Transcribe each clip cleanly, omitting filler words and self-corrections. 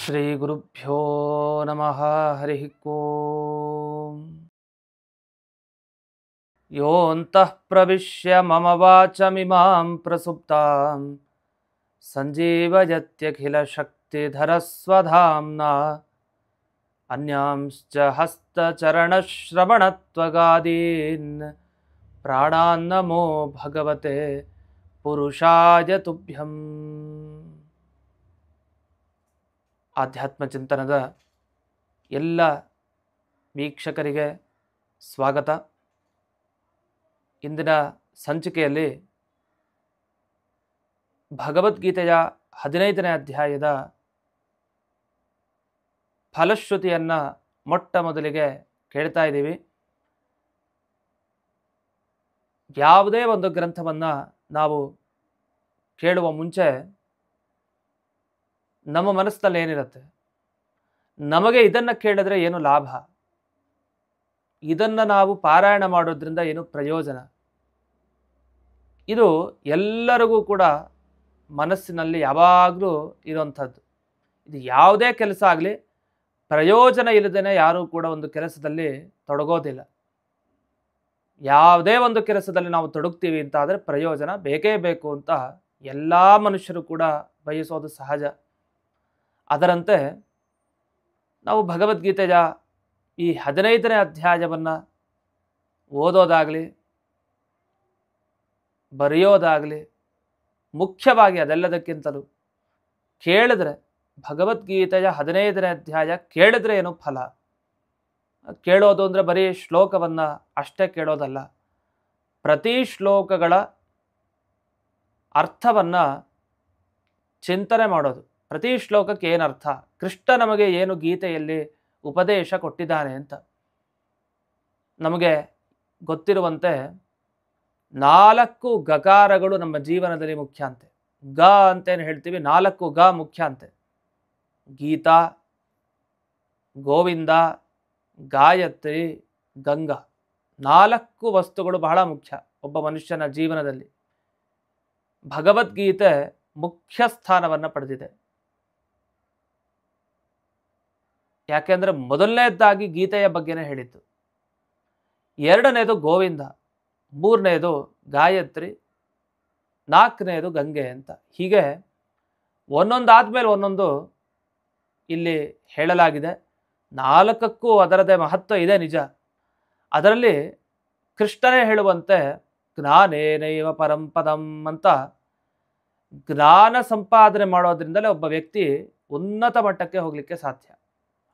ಶ್ರೀ ಗುರುಭ್ಯೋ ನಮಃ ಹರಿ ಓಂ ಯೋऽन्तಃ ಪ್ರವಿಶ್ಯ ಮಮ ವಾಚಮಿಮಾಂ ಪ್ರಸುಪ್ತಾಂ ಸಂಜೀವಯತ್ಯಖಿಲ ಶಕ್ತಿಧರಸ್ವಧಾಮ್ನಾ ಅನ್ಯಾಂಶ್ಚ ಹಸ್ತಚರಣಶ್ರವಣತ್ವಗಾದೀನ್ ಪ್ರಾಣಾನ್ನಮೋ ಭಗವತೆ ಪುರುಷಾಯ ತುಭ್ಯಂ. ಆಧ್ಯಾತ್ಮ ಚಿಂತನದ ಎಲ್ಲ ವೀಕ್ಷಕರಿಗೆ ಸ್ವಾಗತ. ಇಂದಿನ ಸಂಚಿಕೆಯಲ್ಲಿ ಭಗವದ್ಗೀತೆಯ 15ನೇ ಅಧ್ಯಾಯದ ಫಲಶ್ರುತಿಯನ್ನು ಮೊಟ್ಟ ಮೊದಲಿಗೆ ಕೇಳ್ತಾ ಇದ್ದೀವಿ. ಯಾವುದೇ ಒಂದು ಗ್ರಂಥವನ್ನು ನಾವು ಕೇಳುವ ಮುಂಚೆ ನಮ್ಮ ಮನಸ್ಸಿನಲ್ಲಿ ಏನಿರುತ್ತೆ, ನಮಗೆ ಇದನ್ನು ಕೇಳಿದ್ರೆ ಏನು ಲಾಭ, ಇದನ್ನು ನಾವು ಪಾರಾಯಣ ಮಾಡೋದ್ರಿಂದ ಏನು ಪ್ರಯೋಜನ, ಇದು ಎಲ್ಲರಿಗೂ ಕೂಡ ಮನಸ್ಸಿನಲ್ಲಿ ಯಾವಾಗಲೂ ಇರುವಂಥದ್ದು. ಇದು ಯಾವುದೇ ಕೆಲಸ ಆಗಲಿ ಪ್ರಯೋಜನ ಇಲ್ಲದೇ ಯಾರೂ ಕೂಡ ಒಂದು ಕೆಲಸದಲ್ಲಿ ತೊಡಗೋದಿಲ್ಲ. ಯಾವುದೇ ಒಂದು ಕೆಲಸದಲ್ಲಿ ನಾವು ತೊಡಗ್ತೀವಿ ಅಂತ ಆದರೆ ಪ್ರಯೋಜನ ಬೇಕೇ ಬೇಕು ಅಂತ ಎಲ್ಲ ಮನುಷ್ಯರು ಕೂಡ ಬಯಸೋದು ಸಹಜ. ಅದರಂತೆ ನಾವು ಭಗವದ್ಗೀತೆಯ ಈ 15ನೇ ಅಧ್ಯಾಯವನ್ನು ಓದೋದಾಗಲಿ ಬರೆಯೋದಾಗಲಿ, ಮುಖ್ಯವಾಗಿ ಅದೆಲ್ಲದಕ್ಕಿಂತಲೂ ಕೇಳಿದ್ರೆ, ಭಗವದ್ಗೀತೆಯ 15ನೇ ಅಧ್ಯಾಯ ಕೇಳಿದ್ರೆ ಏನು ಫಲ. ಕೇಳೋದು ಅಂದರೆ ಬರೀ ಶ್ಲೋಕವನ್ನು ಅಷ್ಟೇ ಕೇಳೋದಲ್ಲ, ಪ್ರತಿ ಶ್ಲೋಕಗಳ ಅರ್ಥವನ್ನು ಚಿಂತನೆ ಮಾಡೋದು. ಪ್ರತಿ ಶ್ಲೋಕಕ್ಕೆ ಏನರ್ಥ, ಕೃಷ್ಣ ನಮಗೆ ಏನು ಗೀತೆಯಲ್ಲಿ ಉಪದೇಶ ಕೊಟ್ಟಿದ್ದಾನೆ ಅಂತ. ನಮಗೆ ಗೊತ್ತಿರುವಂತೆ 4 ಗಕಾರಗಳು ನಮ್ಮ ಜೀವನದಲ್ಲಿ ಮುಖ್ಯ ಅಂತೆ. ಗ ಅಂತೇನು ಹೇಳ್ತೀವಿ, 4 ಗ ಮುಖ್ಯ ಅಂತೆ. ಗೀತಾ, ಗೋವಿಂದ, ಗಾಯತ್ರಿ, ಗಂಗಾ, 4 ವಸ್ತುಗಳು ಬಹಳ ಮುಖ್ಯ ಒಬ್ಬ ಮನುಷ್ಯನ ಜೀವನದಲ್ಲಿ. ಭಗವದ್ಗೀತೆ ಮುಖ್ಯ ಸ್ಥಾನವನ್ನು ಪಡೆದಿದೆ. ಯಾಕೆಂದರೆ ಮೊದಲನೇದಾಗಿ ಗೀತೆಯ ಬಗ್ಗೆನೇ ಹೇಳಿತ್ತು, 2ನೇದು ಗೋವಿಂದ, 3ನೇದು ಗಾಯತ್ರಿ, 4ನೇದು ಗಂಗೆ ಅಂತ. ಹೀಗೆ ಒಂದೊಂದಾದ್ಮೇಲೆ ಒಂದೊಂದು ಇಲ್ಲಿ ಹೇಳಲಾಗಿದೆ. 4ಕ್ಕೂ ಅದರದೇ ಮಹತ್ವ ಇದೆ ನಿಜ. ಅದರಲ್ಲಿ ಕೃಷ್ಣನೇ ಹೇಳುವಂತೆ ಜ್ಞಾನೇನೈವ ಪರಂಪದಂ ಅಂತ, ಜ್ಞಾನ ಸಂಪಾದನೆ ಮಾಡೋದ್ರಿಂದಲೇ ಒಬ್ಬ ವ್ಯಕ್ತಿ ಉನ್ನತ ಮಟ್ಟಕ್ಕೆ ಹೋಗಲಿಕ್ಕೆ ಸಾಧ್ಯ.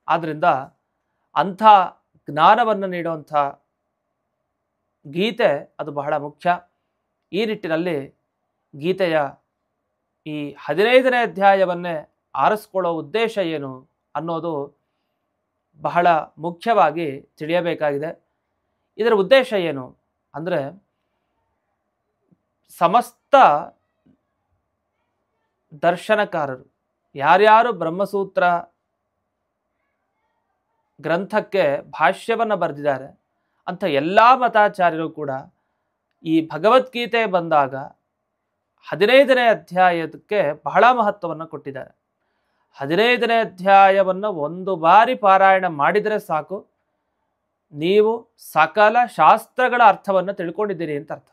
ಆದ್ದರಿಂದ ಅಂಥ ಜ್ಞಾನವನ್ನು ನೀಡುವಂಥ ಗೀತೆ ಅದು ಬಹಳ ಮುಖ್ಯ. ಈ ನಿಟ್ಟಿನಲ್ಲಿ ಗೀತೆಯ ಈ 15ನೇ ಅಧ್ಯಾಯವನ್ನೇ ಆರಿಸ್ಕೊಳ್ಳೋ ಉದ್ದೇಶ ಏನು ಅನ್ನೋದು ಬಹಳ ಮುಖ್ಯವಾಗಿ ತಿಳಿಯಬೇಕಾಗಿದೆ. ಇದರ ಉದ್ದೇಶ ಏನು ಅಂದರೆ, ಸಮಸ್ತ ದರ್ಶನಕಾರರು ಯಾರ್ಯಾರು ಬ್ರಹ್ಮಸೂತ್ರ ಗ್ರಂಥಕ್ಕೆ ಭಾಷ್ಯವನ್ನು ಬರೆದಿದ್ದಾರೆ ಅಂಥ ಎಲ್ಲ ಮತಾಚಾರ್ಯರು ಕೂಡ ಈ ಭಗವದ್ಗೀತೆ ಬಂದಾಗ 15ನೇ ಅಧ್ಯಾಯಕ್ಕೆ ಬಹಳ ಮಹತ್ವವನ್ನು ಕೊಟ್ಟಿದ್ದಾರೆ. 15ನೇ ಅಧ್ಯಾಯವನ್ನು ಒಂದು ಬಾರಿ ಪಾರಾಯಣ ಮಾಡಿದರೆ ಸಾಕು, ನೀವು ಸಕಲ ಶಾಸ್ತ್ರಗಳ ಅರ್ಥವನ್ನು ತಿಳ್ಕೊಂಡಿದ್ದೀರಿ ಅಂತ ಅರ್ಥ.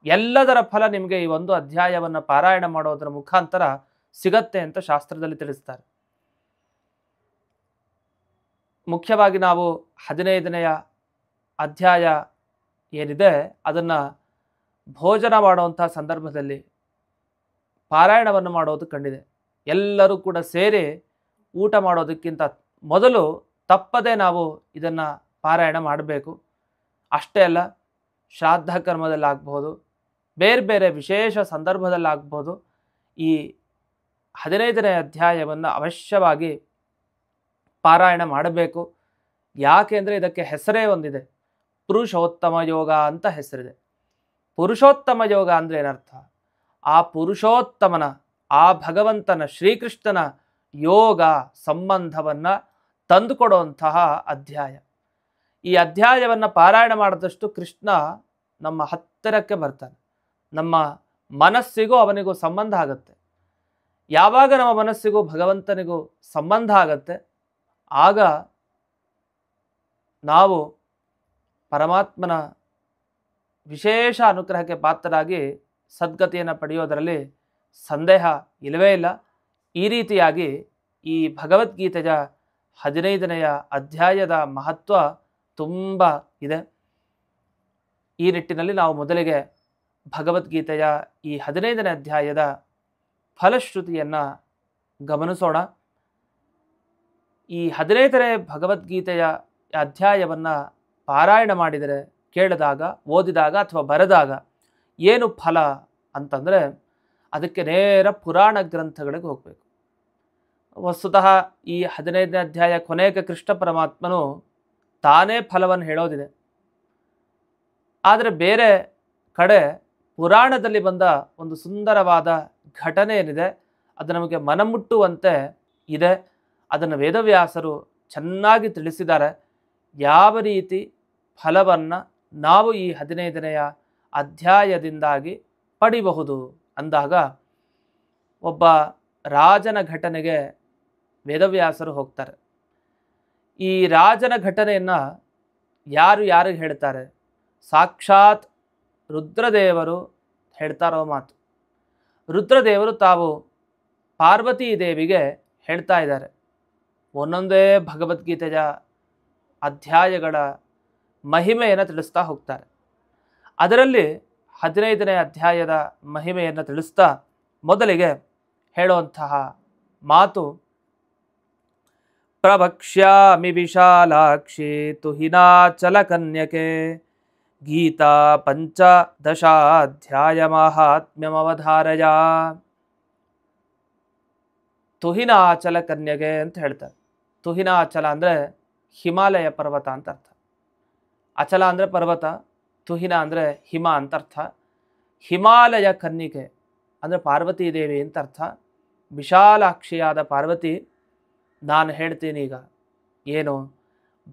ಎಲ್ಲದರ ಫಲ ನಿಮಗೆ ಈ ಒಂದು ಅಧ್ಯಾಯವನ್ನು ಪಾರಾಯಣ ಮಾಡೋದರ ಮುಖಾಂತರ ಸಿಗತ್ತೆ ಅಂತ ಶಾಸ್ತ್ರದಲ್ಲಿ ತಿಳಿಸ್ತಾರೆ. ಮುಖ್ಯವಾಗಿ ನಾವು 15ನೆಯ ಅಧ್ಯಾಯ ಏನಿದೆ ಅದನ್ನು ಭೋಜನ ಮಾಡುವಂಥ ಸಂದರ್ಭದಲ್ಲಿ ಪಾರಾಯಣವನ್ನು ಮಾಡೋದು ಕಂಡಿದೆ. ಎಲ್ಲರೂ ಕೂಡ ಸೇರಿ ಊಟ ಮಾಡೋದಕ್ಕಿಂತ ಮೊದಲು ತಪ್ಪದೇ ನಾವು ಇದನ್ನು ಪಾರಾಯಣ ಮಾಡಬೇಕು. ಅಷ್ಟೇ ಅಲ್ಲ, ಶ್ರಾದ್ದ ಕರ್ಮದಲ್ಲಾಗ್ಬೋದು, ಬೇರೆ ಬೇರೆ ವಿಶೇಷ ಸಂದರ್ಭದಲ್ಲಾಗ್ಬೋದು, ಈ 15ನೇ ಅಧ್ಯಾಯವನ್ನು ಅವಶ್ಯವಾಗಿ ಪಾರಾಯಣ ಮಾಡಬೇಕು. ಯಾಕೆಂದರೆ ಇದಕ್ಕೆ ಹೆಸರೇ ಒಂದಿದೆ, ಪುರುಷೋತ್ತಮ ಯೋಗ ಅಂತ ಹೆಸರಿದೆ. ಪುರುಷೋತ್ತಮ ಯೋಗ ಅಂದರೆ ಏನರ್ಥ, ಆ ಪುರುಷೋತ್ತಮನ, ಆ ಭಗವಂತನ ಶ್ರೀಕೃಷ್ಣನ ಯೋಗ ಸಂಬಂಧವನ್ನು ತಂದುಕೊಡುವಂತಹ ಅಧ್ಯಾಯ. ಈ ಅಧ್ಯಾಯವನ್ನು ಪಾರಾಯಣ ಮಾಡಿದಷ್ಟು ಕೃಷ್ಣ ನಮ್ಮ ಹತ್ತಿರಕ್ಕೆ ಬರ್ತಾನೆ, ನಮ್ಮ ಮನಸ್ಸಿಗೂ ಅವನಿಗೂ ಸಂಬಂಧ ಆಗುತ್ತೆ. ಯಾವಾಗ ನಮ್ಮ ಮನಸ್ಸಿಗೂ ಭಗವಂತನಿಗೂ ಸಂಬಂಧ ಆಗತ್ತೆ, ಆಗ ನಾವು ಪರಮಾತ್ಮನ ವಿಶೇಷ ಅನುಗ್ರಹಕ್ಕೆ ಪಾತ್ರರಾಗಿ ಸದ್ಗತಿಯನ್ನು ಪಡೆಯೋದರಲ್ಲಿ ಸಂದೇಹ ಇಲ್ಲವೇ ಇಲ್ಲ. ಈ ರೀತಿಯಾಗಿ ಈ ಭಗವದ್ಗೀತೆಯ 15ನೆಯ ಅಧ್ಯಾಯದ ಮಹತ್ವ ತುಂಬ ಇದೆ. ಈ ನಿಟ್ಟಿನಲ್ಲಿ ನಾವು ಮೊದಲಿಗೆ ಭಗವದ್ಗೀತೆಯ ಈ 15ನೇ ಅಧ್ಯಾಯದ ಫಲಶ್ರುತಿಯನ್ನು ಗಮನಿಸೋಣ. ಈ 15ನೇ ಭಗವದ್ಗೀತೆಯ ಅಧ್ಯಾಯವನ್ನು ಪಾರಾಯಣ ಮಾಡಿದರೆ, ಕೇಳಿದಾಗ, ಓದಿದಾಗ ಅಥವಾ ಬರೆದಾಗ ಏನು ಫಲ ಅಂತಂದರೆ, ಅದಕ್ಕೆ ನೇರ ಪುರಾಣ ಗ್ರಂಥಗಳಿಗೆ ಹೋಗಬೇಕು. ವಸ್ತುತಃ ಈ 15ನೇ ಅಧ್ಯಾಯ ಕೊನೆಗೆ ಕೃಷ್ಣ ಪರಮಾತ್ಮನು ತಾನೇ ಫಲವನ್ನು ಹೇಳೋದಿದೆ. ಆದರೆ ಬೇರೆ ಕಡೆ ಪುರಾಣದಲ್ಲಿ ಬಂದ ಒಂದು ಸುಂದರವಾದ ಘಟನೆ ಏನಿದೆ, ಅದು ನಮಗೆ ಮನಮುಟ್ಟುವಂತೆ ಇದೆ. ಅದನ್ನು ವೇದವ್ಯಾಸರು ಚೆನ್ನಾಗಿ ತಿಳಿಸಿದ್ದಾರೆ. ಯಾವ ರೀತಿ ಫಲವನ್ನು ನಾವು ಈ 15ನೆಯ ಅಧ್ಯಾಯದಿಂದಾಗಿ ಪಡಿಬಹುದು ಅಂದಾಗ, ಒಬ್ಬ ರಾಜನ ಘಟನೆಗೆ ವೇದವ್ಯಾಸರು ಹೋಗ್ತಾರೆ. ಈ ರಾಜನ ಘಟನೆಯನ್ನು ಯಾರಿಗೆ ಹೇಳ್ತಾರೆ? ಸಾಕ್ಷಾತ್ ರುದ್ರದೇವರು ಹೇಳ್ತಾರೋ ಮಾತು. ರುದ್ರದೇವರು ತಾವು ಪಾರ್ವತೀ ದೇವಿಗೆ ಹೇಳ್ತಾ ಇದ್ದಾರೆ. ಒಂದೊಂದೇ ಭಗವದ್ಗೀತೆಯ ಅಧ್ಯಾಯಗಳ ಮಹಿಮೆಯನ್ನು ತಿಳಿಸ್ತಾ ಹೋಗ್ತಾರೆ. ಅದರಲ್ಲಿ 15ನೇ ಅಧ್ಯಾಯದ ಮಹಿಮೆಯನ್ನು ತಿಳಿಸ್ತಾ ಮೊದಲಿಗೆ ಹೇಳುವಂತಹ ಮಾತು, ಪ್ರವಕ್ಷ್ಯಾಮಿ ವಿಶಾಲಾಕ್ಷಿ ತುಹಿನಾಚಲ ಕನ್ಯಕೆ ಗೀತಾ 15ಧ್ಯಾಯ ಮಹಾತ್ಮ್ಯಮವಧಾರಯ. ತುಹಿನಾಚಲ ಕನ್ಯಕೆ ಅಂತ ಹೇಳ್ತಾರೆ. ತುಹಿನಾಚಲ ಅಂದರೆ ಹಿಮಾಲಯ ಪರ್ವತ ಅಂತ ಅರ್ಥ. ಅಚಲ ಅಂದರೆ ಪರ್ವತ, ತುಹಿನ ಅಂದರೆ ಹಿಮ ಅಂತ ಅರ್ಥ. ಹಿಮಾಲಯ ಕನ್ನಿಕೆ ಅಂದರೆ ಪಾರ್ವತೀ ದೇವಿ ಅಂತ ಅರ್ಥ. ವಿಶಾಲಾಕ್ಷಿಯಾದ ಪಾರ್ವತಿ, ನಾನು ಹೇಳ್ತೀನಿ ಈಗ ಏನು,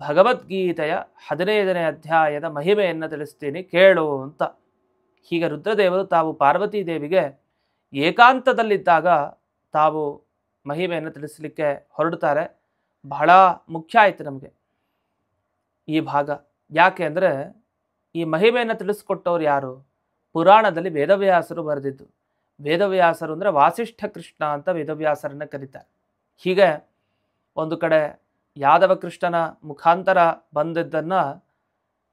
ಭಗವದ್ಗೀತೆಯ 15ನೇ ಅಧ್ಯಾಯದ ಮಹಿಮೆಯನ್ನು ತಿಳಿಸ್ತೀನಿ ಕೇಳು ಅಂತ. ಹೀಗೆ ರುದ್ರದೇವರು ತಾವು ಪಾರ್ವತೀ ದೇವಿಗೆ ಏಕಾಂತದಲ್ಲಿದ್ದಾಗ ತಾವು ಮಹಿಮೆಯನ್ನು ತಿಳಿಸಲಿಕ್ಕೆ ಹೊರಡ್ತಾರೆ. ಬಹಳ ಮುಖ್ಯ ಆಯಿತು ನಮಗೆ ಈ ಭಾಗ. ಯಾಕೆ ಅಂದರೆ ಈ ಮಹಿಮೆಯನ್ನು ತಿಳಿಸ್ಕೊಟ್ಟವ್ರು ಯಾರು? ಪುರಾಣದಲ್ಲಿ ವೇದವ್ಯಾಸರು ಬರೆದಿದ್ದು. ವೇದವ್ಯಾಸರು ಅಂದರೆ ವಾಸಿಷ್ಠ ಕೃಷ್ಣ ಅಂತ ವೇದವ್ಯಾಸರನ್ನು ಕರೀತಾರೆ. ಹೀಗೆ ಒಂದು ಕಡೆ ಯಾದವ ಕೃಷ್ಣನ ಮುಖಾಂತರ ಬಂದದ್ದನ್ನು,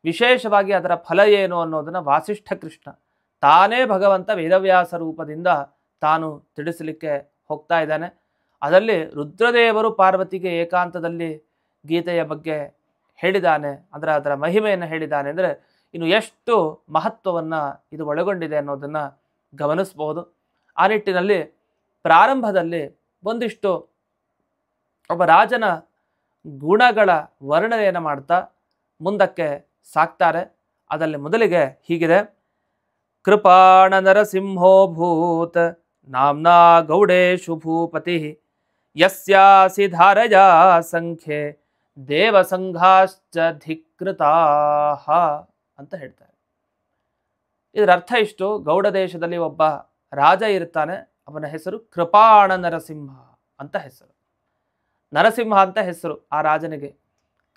ವಿಶೇಷವಾಗಿ ಅದರ ಫಲ ಏನು ಅನ್ನೋದನ್ನು ವಾಸಿಷ್ಠ ಕೃಷ್ಣ ತಾನೇ ಭಗವಂತ ವೇದವ್ಯಾಸ ರೂಪದಿಂದ ತಾನು ತಿಳಿಸಲಿಕ್ಕೆ ಹೋಗ್ತಾ ಇದ್ದಾನೆ. ಅದರಲ್ಲಿ ರುದ್ರದೇವರು ಪಾರ್ವತಿಗೆ ಏಕಾಂತದಲ್ಲಿ ಗೀತೆಯ ಬಗ್ಗೆ ಹೇಳಿದ್ದಾನೆ, ಅದರ ಮಹಿಮೆಯನ್ನು ಹೇಳಿದ್ದಾನೆ ಅಂದರೆ ಇನ್ನು ಎಷ್ಟು ಮಹತ್ವವನ್ನು ಇದು ಒಳಗೊಂಡಿದೆ ಅನ್ನೋದನ್ನು ಗಮನಿಸಬಹುದು. ಆ ನಿಟ್ಟಿನಲ್ಲಿ ಪ್ರಾರಂಭದಲ್ಲಿ ಒಂದಿಷ್ಟು ಒಬ್ಬ ರಾಜನ ಗುಣಗಳ ವರ್ಣನೆಯನ್ನು ಮಾಡ್ತಾ ಮುಂದಕ್ಕೆ ಸಾಕ್ತಾರೆ. ಅದರಲ್ಲಿ ಮೊದಲಿಗೆ ಹೀಗಿದೆ, ಕೃಪಾಣ ನರಸಿಂಹೋಭೂತ್ ನಾಮ್ನಾ ಗೌಡೇಶು ಭೂಪತಿ ಯಸ್ಯಾಸಿ ಧಾರಯಾ ಸಂಖ್ಯೆ ದೇವಸಂಘಾಶ್ಚ ಧಿಕೃತಾಹ ಅಂತ ಹೇಳ್ತಾರೆ. ಇದರ ಅರ್ಥ ಇಷ್ಟು, ಗೌಡ ದೇಶದಲ್ಲಿ ಒಬ್ಬ ರಾಜ ಇರ್ತಾನೆ, ಅವನ ಹೆಸರು ಕೃಪಾಣ ನರಸಿಂಹ ಅಂತ ಹೆಸರು. ನರಸಿಂಹ ಅಂತ ಹೆಸರು ಆ ರಾಜನಿಗೆ,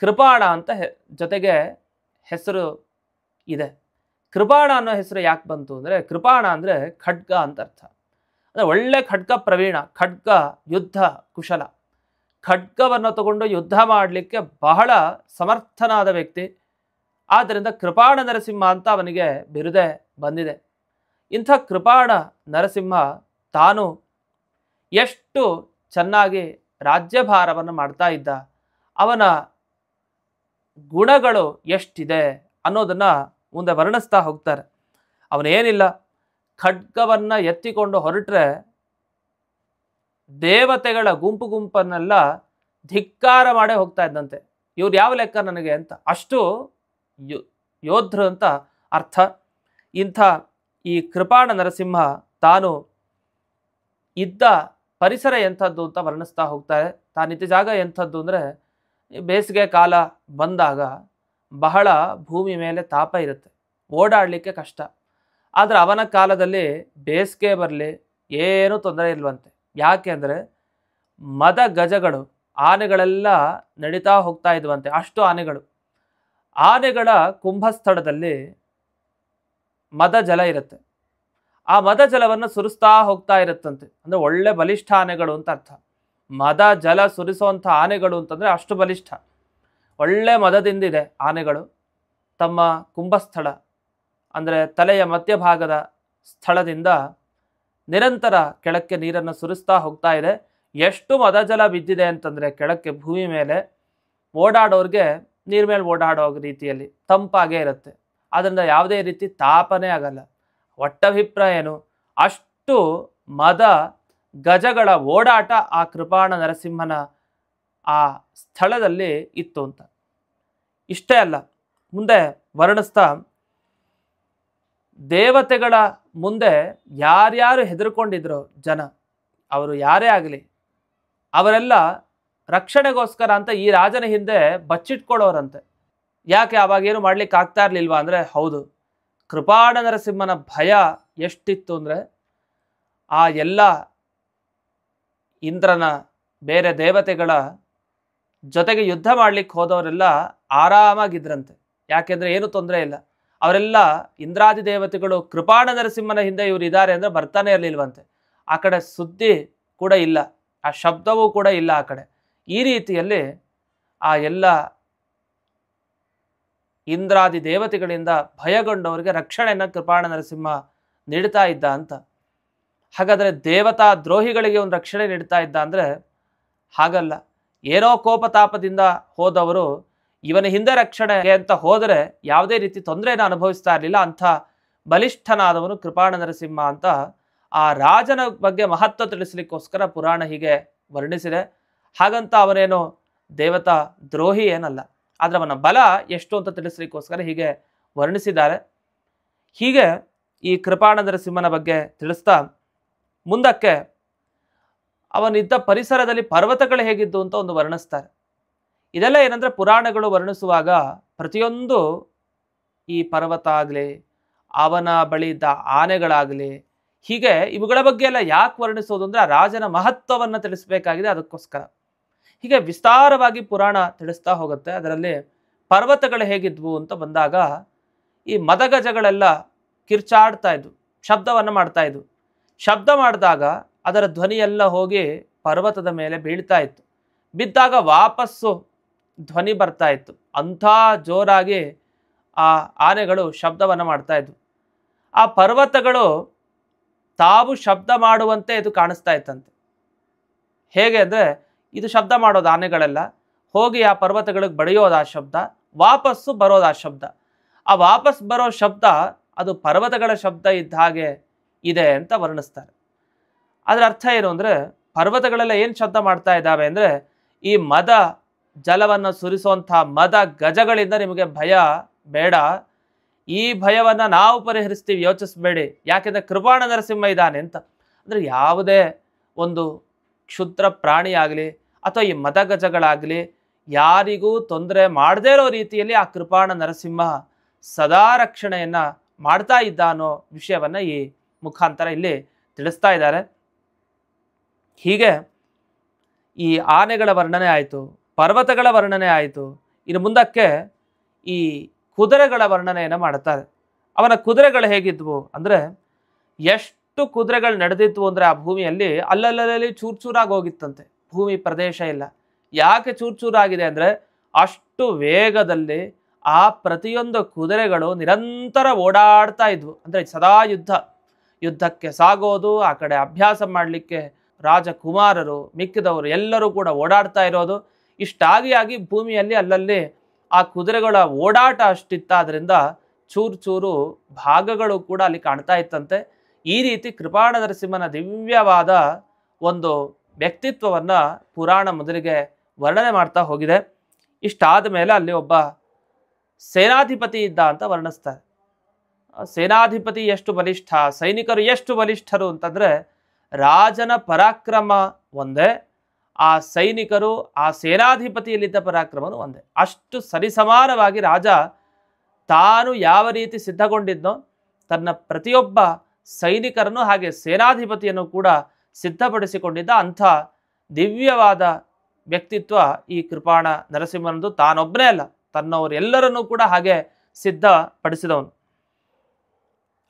ಕೃಪಾಣ ಅಂತ ಜೊತೆಗೆ ಹೆಸರು ಇದೆ. ಕೃಪಾಣ ಅನ್ನೋ ಹೆಸರು ಯಾಕೆ ಬಂತು ಅಂದರೆ, ಕೃಪಾಣ ಅಂದರೆ ಖಡ್ಗ ಅಂತ ಅರ್ಥ. ಅಂದರೆ ಒಳ್ಳೆ ಖಡ್ಗ ಪ್ರವೀಣ, ಖಡ್ಗ ಯುದ್ಧ ಕುಶಲ, ಖಡ್ಗವನ್ನು ತಗೊಂಡು ಯುದ್ಧ ಮಾಡಲಿಕ್ಕೆ ಬಹಳ ಸಮರ್ಥನಾದ ವ್ಯಕ್ತಿ. ಆದ್ದರಿಂದ ಕೃಪಾಣ ನರಸಿಂಹ ಅಂತ ಅವನಿಗೆ ಬಿರುದೆ ಬಂದಿದೆ. ಇಂಥ ಕೃಪಾಣ ನರಸಿಂಹ ತಾನು ಎಷ್ಟು ಚೆನ್ನಾಗಿ ರಾಜ್ಯಭಾರವನ್ನು ಮಾಡ್ತಾ ಇದ್ದ, ಅವನ ಗುಣಗಳು ಎಷ್ಟಿದೆ ಅನ್ನೋದನ್ನು ಮುಂದೆ ವರ್ಣಿಸ್ತಾ ಹೋಗ್ತಾರೆ. ಅವನೇನಿಲ್ಲ, ಖಡ್ಗವನ್ನು ಎತ್ತಿಕೊಂಡು ಹೊರಟ್ರೆ ದೇವತೆಗಳ ಗುಂಪನ್ನೆಲ್ಲ ಧಿಕ್ಕಾರ ಮಾಡೇ ಹೋಗ್ತಾ ಇದ್ದಂತೆ. ಇವ್ರು ಯಾವ ಲೆಕ್ಕ ನನಗೆ ಅಂತ, ಅಷ್ಟು ಯೋಧರು ಅಂತ ಅರ್ಥ. ಇಂಥ ಈ ಕೃಪಾಣ ನರಸಿಂಹ ತಾನು ಇದ್ದ ಪರಿಸರ ಎಂಥದ್ದು ಅಂತ ವರ್ಣಿಸ್ತಾ ಹೋಗ್ತಾರೆ. ತಾನಿದ್ದ ಜಾಗ ಎಂಥದ್ದು ಅಂದರೆ, ಬೇಸಿಗೆ ಕಾಲ ಬಂದಾಗ ಬಹಳ ಭೂಮಿ ಮೇಲೆ ತಾಪ ಇರುತ್ತೆ, ಓಡಾಡಲಿಕ್ಕೆ ಕಷ್ಟ. ಆದರೆ ಅವನ ಕಾಲದಲ್ಲಿ ಬೇಸಿಗೆ ಬರಲಿ ಏನೂ ತೊಂದರೆ ಇಲ್ವಂತೆ, ಯಾಕೆ ಅಂದರೆ ಮದ ಗಜಗಳು ಆನೆಗಳೆಲ್ಲ ನಡೀತಾ ಹೋಗ್ತಾ ಇದ್ವಂತೆ, ಅಷ್ಟು ಆನೆಗಳು. ಆನೆಗಳ ಕುಂಭಸ್ಥಳದಲ್ಲಿ ಮದ ಜಲ ಇರುತ್ತೆ. ಆ ಮದ ಜಲವನ್ನು ಸುರಿಸ್ತಾ ಹೋಗ್ತಾ ಇರುತ್ತಂತೆ. ಅಂದರೆ ಒಳ್ಳೆ ಬಲಿಷ್ಠ ಆನೆಗಳು ಅಂತ ಅರ್ಥ. ಮದ ಜಲ ಸುರಿಸುವಂಥ ಆನೆಗಳು ಅಂತಂದರೆ ಅಷ್ಟು ಬಲಿಷ್ಠ, ಒಳ್ಳೆ ಮದದಿಂದಿದೆ ಆನೆಗಳು. ತಮ್ಮ ಕುಂಭಸ್ಥಳ ಅಂದರೆ ತಲೆಯ ಮಧ್ಯಭಾಗದ ಸ್ಥಳದಿಂದ ನಿರಂತರ ಕೆಳಕ್ಕೆ ನೀರನ್ನು ಸುರಿಸ್ತಾ ಹೋಗ್ತಾ ಇದೆ. ಎಷ್ಟು ಮದ ಜಲ ಬಿದ್ದಿದೆ ಅಂತಂದರೆ ಕೆಳಕ್ಕೆ ಭೂಮಿ ಮೇಲೆ ಓಡಾಡೋರಿಗೆ ನೀರ್ ಮೇಲೆ ಓಡಾಡೋ ರೀತಿಯಲ್ಲಿ ತಂಪಾಗೇ ಇರುತ್ತೆ. ಅದರಿಂದ ಯಾವುದೇ ರೀತಿ ತಾಪನೇ ಆಗಲ್ಲ. ಒಟ್ಟಭಿಪ್ರಾಯ ಏನು, ಅಷ್ಟು ಮದ ಗಜಗಳ ಓಡಾಟ ಆ ಕೃಪಾಣ ನರಸಿಂಹನ ಆ ಸ್ಥಳದಲ್ಲಿ ಇತ್ತು ಅಂತ. ಇಷ್ಟೇ ಅಲ್ಲ, ಮುಂದೆ ವರ್ಣಿಸ್ತಾ ದೇವತೆಗಳ ಮುಂದೆ ಯಾರ್ಯಾರು ಹೆದರ್ಕೊಂಡಿದ್ರು ಜನ, ಅವರು ಯಾರೇ ಆಗಲಿ ಅವರೆಲ್ಲ ರಕ್ಷಣೆಗೋಸ್ಕರ ಅಂತ ಈ ರಾಜನ ಹಿಂದೆ ಬಚ್ಚಿಟ್ಕೊಳ್ಳೋರಂತೆ. ಯಾಕೆ ಅವಾಗೇನು ಮಾಡ್ಲಿಕ್ಕೆ ಆಗ್ತಾ ಇರಲಿಲ್ವಾ ಅಂದರೆ, ಹೌದು, ಕೃಪಾಣ ನರಸಿಂಹನ ಭಯ ಎಷ್ಟಿತ್ತು ಅಂದರೆ ಆ ಎಲ್ಲ ಇಂದ್ರನ ಬೇರೆ ದೇವತೆಗಳ ಜೊತೆಗೆ ಯುದ್ಧ ಮಾಡ್ಲಿಕ್ಕೆ ಹೋದವರೆಲ್ಲ ಆರಾಮಾಗಿದ್ರಂತೆ. ಯಾಕೆಂದರೆ ಏನು ತೊಂದರೆ ಇಲ್ಲ, ಅವರೆಲ್ಲ ಇಂದ್ರಾದಿ ದೇವತೆಗಳು ಕೃಪಾಣ ನರಸಿಂಹನ ಹಿಂದೆ ಇವರು ಇದ್ದಾರೆ ಅಂದರೆ ಬರ್ತಾನೆ ಇರಲಿಲ್ವಂತೆ. ಆ ಕಡೆ ಸುದ್ದಿ ಕೂಡ ಇಲ್ಲ, ಆ ಶಬ್ದವೂ ಕೂಡ ಇಲ್ಲ ಆ ಕಡೆ. ಈ ರೀತಿಯಲ್ಲಿ ಆ ಎಲ್ಲ ಇಂದ್ರಾದಿ ದೇವತೆಗಳಿಂದ ಭಯಗೊಂಡವರಿಗೆ ರಕ್ಷಣೆಯನ್ನು ಕೃಪಾಣ ನರಸಿಂಹ ನೀಡ್ತಾ ಇದ್ದ ಅಂತ. ಹಾಗಾದರೆ ದೇವತಾ ದ್ರೋಹಿಗಳಿಗೆ ಒಂದು ರಕ್ಷಣೆ ನೀಡ್ತಾ ಇದ್ದ ಅಂದರೆ ಹಾಗಲ್ಲ. ಏನೋ ಕೋಪತಾಪದಿಂದ ಹೋದವರು ಇವನ ಹಿಂದೆ ರಕ್ಷಣೆ ಅಂತ ಹೋದರೆ ಯಾವುದೇ ರೀತಿ ತೊಂದರೆಯನ್ನು ಅನುಭವಿಸ್ತಾ ಇರಲಿಲ್ಲ. ಅಂಥ ಬಲಿಷ್ಠನಾದವನು ಕೃಪಾಣ ನರಸಿಂಹ ಅಂತ ಆ ರಾಜನ ಬಗ್ಗೆ ಮಹತ್ವ ತಿಳಿಸಲಿಕ್ಕೋಸ್ಕರ ಪುರಾಣ ಹೀಗೆ ವರ್ಣಿಸಿದೆ. ಹಾಗಂತ ಅವನೇನು ದೇವತಾ ದ್ರೋಹಿ ಏನಲ್ಲ, ಆದರೆ ಅವನ ಬಲ ಎಷ್ಟು ಅಂತ ತಿಳಿಸ್ಲಿಕ್ಕೋಸ್ಕರ ಹೀಗೆ ವರ್ಣಿಸಿದ್ದಾರೆ. ಹೀಗೆ ಈ ಕೃಪಾಣ ನರಸಿಂಹನ ಬಗ್ಗೆ ತಿಳಿಸ್ತಾ ಮುಂದಕ್ಕೆ ಅವನಿದ್ದ ಪರಿಸರದಲ್ಲಿ ಪರ್ವತಗಳು ಹೇಗಿದ್ದು ಅಂತ ಒಂದು ವರ್ಣಿಸ್ತಾರೆ. ಇದೆಲ್ಲ ಏನಂದರೆ ಪುರಾಣಗಳು ವರ್ಣಿಸುವಾಗ ಪ್ರತಿಯೊಂದು ಈ ಪರ್ವತ ಆಗಲಿ, ಅವನ ಬಳಿ ಇದ್ದ ಆನೆಗಳಾಗಲಿ, ಹೀಗೆ ಇವುಗಳ ಬಗ್ಗೆ ಎಲ್ಲ ಯಾಕೆ ವರ್ಣಿಸೋದು ಅಂದರೆ ಆ ರಾಜನ ಮಹತ್ವವನ್ನು ತಿಳಿಸಬೇಕಾಗಿದೆ. ಅದಕ್ಕೋಸ್ಕರ ಹೀಗೆ ವಿಸ್ತಾರವಾಗಿ ಪುರಾಣ ತಿಳಿಸ್ತಾ ಹೋಗುತ್ತೆ. ಅದರಲ್ಲಿ ಪರ್ವತಗಳು ಹೇಗಿದ್ವು ಅಂತ ಬಂದಾಗ ಈ ಮದಗಜಗಳೆಲ್ಲ ಕಿರ್ಚಾಡ್ತಾ ಇದ್ವು, ಶಬ್ದವನ್ನು ಮಾಡ್ತಾ ಇದ್ವು. ಶಬ್ದ ಮಾಡಿದಾಗ ಅದರ ಧ್ವನಿಯೆಲ್ಲ ಹೋಗಿ ಪರ್ವತದ ಮೇಲೆ ಬೀಳ್ತಾ ಇತ್ತು. ಬಿದ್ದಾಗ ವಾಪಸ್ಸು ಧ್ವನಿ ಬರ್ತಾ ಇತ್ತು. ಅಂಥ ಜೋರಾಗಿ ಆ ಆನೆಗಳು ಶಬ್ದವನ್ನು ಮಾಡ್ತಾ ಇದ್ವು. ಆ ಪರ್ವತಗಳು ತಾವು ಶಬ್ದ ಮಾಡುವಂತೆ ಇದು ಕಾಣಿಸ್ತಾ ಇತ್ತಂತೆ. ಹೇಗೆ ಅಂದರೆ ಇದು ಶಬ್ದ ಮಾಡೋದು ಆನೆಗಳೆಲ್ಲ ಹೋಗಿ ಆ ಪರ್ವತಗಳಿಗೆ ಬಡಿಯೋದು, ಆ ಶಬ್ದ ವಾಪಸ್ಸು ಬರೋದು, ಆ ಶಬ್ದ, ಆ ವಾಪಸ್ ಬರೋ ಶಬ್ದ ಅದು ಪರ್ವತಗಳ ಶಬ್ದ ಇದ್ದ ಹಾಗೆ ಇದೆ ಅಂತ ವರ್ಣಿಸ್ತಾರೆ. ಅದರ ಅರ್ಥ ಏನು ಅಂದರೆ ಪರ್ವತಗಳೆಲ್ಲ ಏನು ಶಬ್ದ ಮಾಡ್ತಾ ಇದ್ದಾವೆ ಅಂದರೆ ಈ ಮದ ಜಲವನ್ನು ಸುರಿಸುವಂಥ ಮದ ಗಜಗಳಿಂದ ನಿಮಗೆ ಭಯ ಬೇಡ, ಈ ಭಯವನ್ನು ನಾವು ಪರಿಹರಿಸ್ತೀವಿ, ಯೋಚಿಸಬೇಡಿ. ಯಾಕೆಂದರೆ ಕೃಪಾಣ ನರಸಿಂಹ ಇದ್ದಾನೆ ಅಂತ. ಅಂದರೆ ಯಾವುದೇ ಒಂದು ಕ್ಷುದ್ರ ಪ್ರಾಣಿಯಾಗಲಿ ಅಥವಾ ಈ ಮದಗಜಗಳಾಗಲಿ ಯಾರಿಗೂ ತೊಂದರೆ ಮಾಡದೇ ಇರೋ ರೀತಿಯಲ್ಲಿ ಆ ಕೃಪಾಣ ನರಸಿಂಹ ಸದಾ ರಕ್ಷಣೆಯನ್ನು ಮಾಡ್ತಾ ಇದ್ದ ಅನ್ನೋ ವಿಷಯವನ್ನು ಈ ಮುಖಾಂತರ ಇಲ್ಲಿ ತಿಳಿಸ್ತಾ ಇದ್ದಾರೆ. ಹೀಗೆ ಈ ಆನೆಗಳ ವರ್ಣನೆ ಆಯಿತು, ಪರ್ವತಗಳ ವರ್ಣನೆ ಆಯಿತು. ಇನ್ನು ಮುಂದಕ್ಕೆ ಈ ಕುದುರೆಗಳ ವರ್ಣನೆಯನ್ನು ಮಾಡ್ತಾರೆ. ಅವನ ಕುದುರೆಗಳು ಹೇಗಿದ್ವು ಅಂದರೆ ಎಷ್ಟು ಕುದುರೆಗಳು ನಡೆದಿದ್ವು ಅಂದರೆ ಆ ಭೂಮಿಯಲ್ಲಿ ಅಲ್ಲಲ್ಲಿ ಚೂರ್ಚೂರಾಗಿ ಹೋಗಿತ್ತಂತೆ. ಭೂಮಿ ಪ್ರದೇಶ ಇಲ್ಲ. ಯಾಕೆ ಚೂರ್ಚೂರಾಗಿದೆ ಅಂದರೆ ಅಷ್ಟು ವೇಗದಲ್ಲಿ ಆ ಪ್ರತಿಯೊಂದು ಕುದುರೆಗಳು ನಿರಂತರ ಓಡಾಡ್ತಾ ಇದ್ವು. ಅಂದರೆ ಸದಾ ಯುದ್ಧಕ್ಕೆ ಸಾಗೋದು, ಆ ಕಡೆ ಅಭ್ಯಾಸ ಮಾಡಲಿಕ್ಕೆ ರಾಜಕುಮಾರರು ಮಿಕ್ಕಿದವರು ಎಲ್ಲರೂ ಕೂಡ ಓಡಾಡ್ತಾ ಇರೋದು. ಇಷ್ಟಾಗಿ ಭೂಮಿಯಲ್ಲಿ ಅಲ್ಲಲ್ಲಿ ಆ ಕುದುರೆಗಳ ಓಡಾಟ ಅಷ್ಟಿತ್ತಾದ್ರಿಂದ ಚೂರು ಚೂರು ಭಾಗಗಳು ಕೂಡ ಅಲ್ಲಿ ಕಾಣ್ತಾ ಇತ್ತಂತೆ. ಈ ರೀತಿ ಕೃಪಾಣ ನರಸಿಂಹನ ದಿವ್ಯವಾದ ಒಂದು ವ್ಯಕ್ತಿತ್ವವನ್ನು ಪುರಾಣ ಮೊದಲಿಗೆ ವರ್ಣನೆ ಮಾಡ್ತಾ ಹೋಗಿದೆ. ಇಷ್ಟಾದ ಮೇಲೆ ಅಲ್ಲಿ ಒಬ್ಬ ಸೇನಾಧಿಪತಿ ಇದ್ದ ಅಂತ ವರ್ಣಿಸ್ತಾರೆ. ಸೇನಾಧಿಪತಿ ಎಷ್ಟು ಬಲಿಷ್ಠ, ಸೈನಿಕರು ಎಷ್ಟು ಬಲಿಷ್ಠರು ಅಂತಂದರೆ ರಾಜನ ಪರಾಕ್ರಮ ಒಂದೇ, ಆ ಸೈನಿಕರು ಆ ಸೇನಾಧಿಪತಿಯಲ್ಲಿದ್ದ ಪರಾಕ್ರಮನು ಒಂದೇ. ಅಷ್ಟು ಸರಿಸಮಾನವಾಗಿ ರಾಜ ತಾನು ಯಾವ ರೀತಿ ಸಿದ್ಧಗೊಂಡಿದ್ನೋ ತನ್ನ ಪ್ರತಿಯೊಬ್ಬ ಸೈನಿಕರನ್ನು ಹಾಗೆ ಸೇನಾಧಿಪತಿಯನ್ನು ಕೂಡ ಸಿದ್ಧಪಡಿಸಿಕೊಂಡಿದ್ದ ಅಂಥ ದಿವ್ಯವಾದ ವ್ಯಕ್ತಿತ್ವ ಈ ಕೃಪಾಣ ನರಸಿಂಹನದು. ತಾನೊಬ್ಬನೇ ಅಲ್ಲ, ತನ್ನವರೆಲ್ಲರನ್ನೂ ಕೂಡ ಹಾಗೆ ಸಿದ್ಧಪಡಿಸಿದವನು.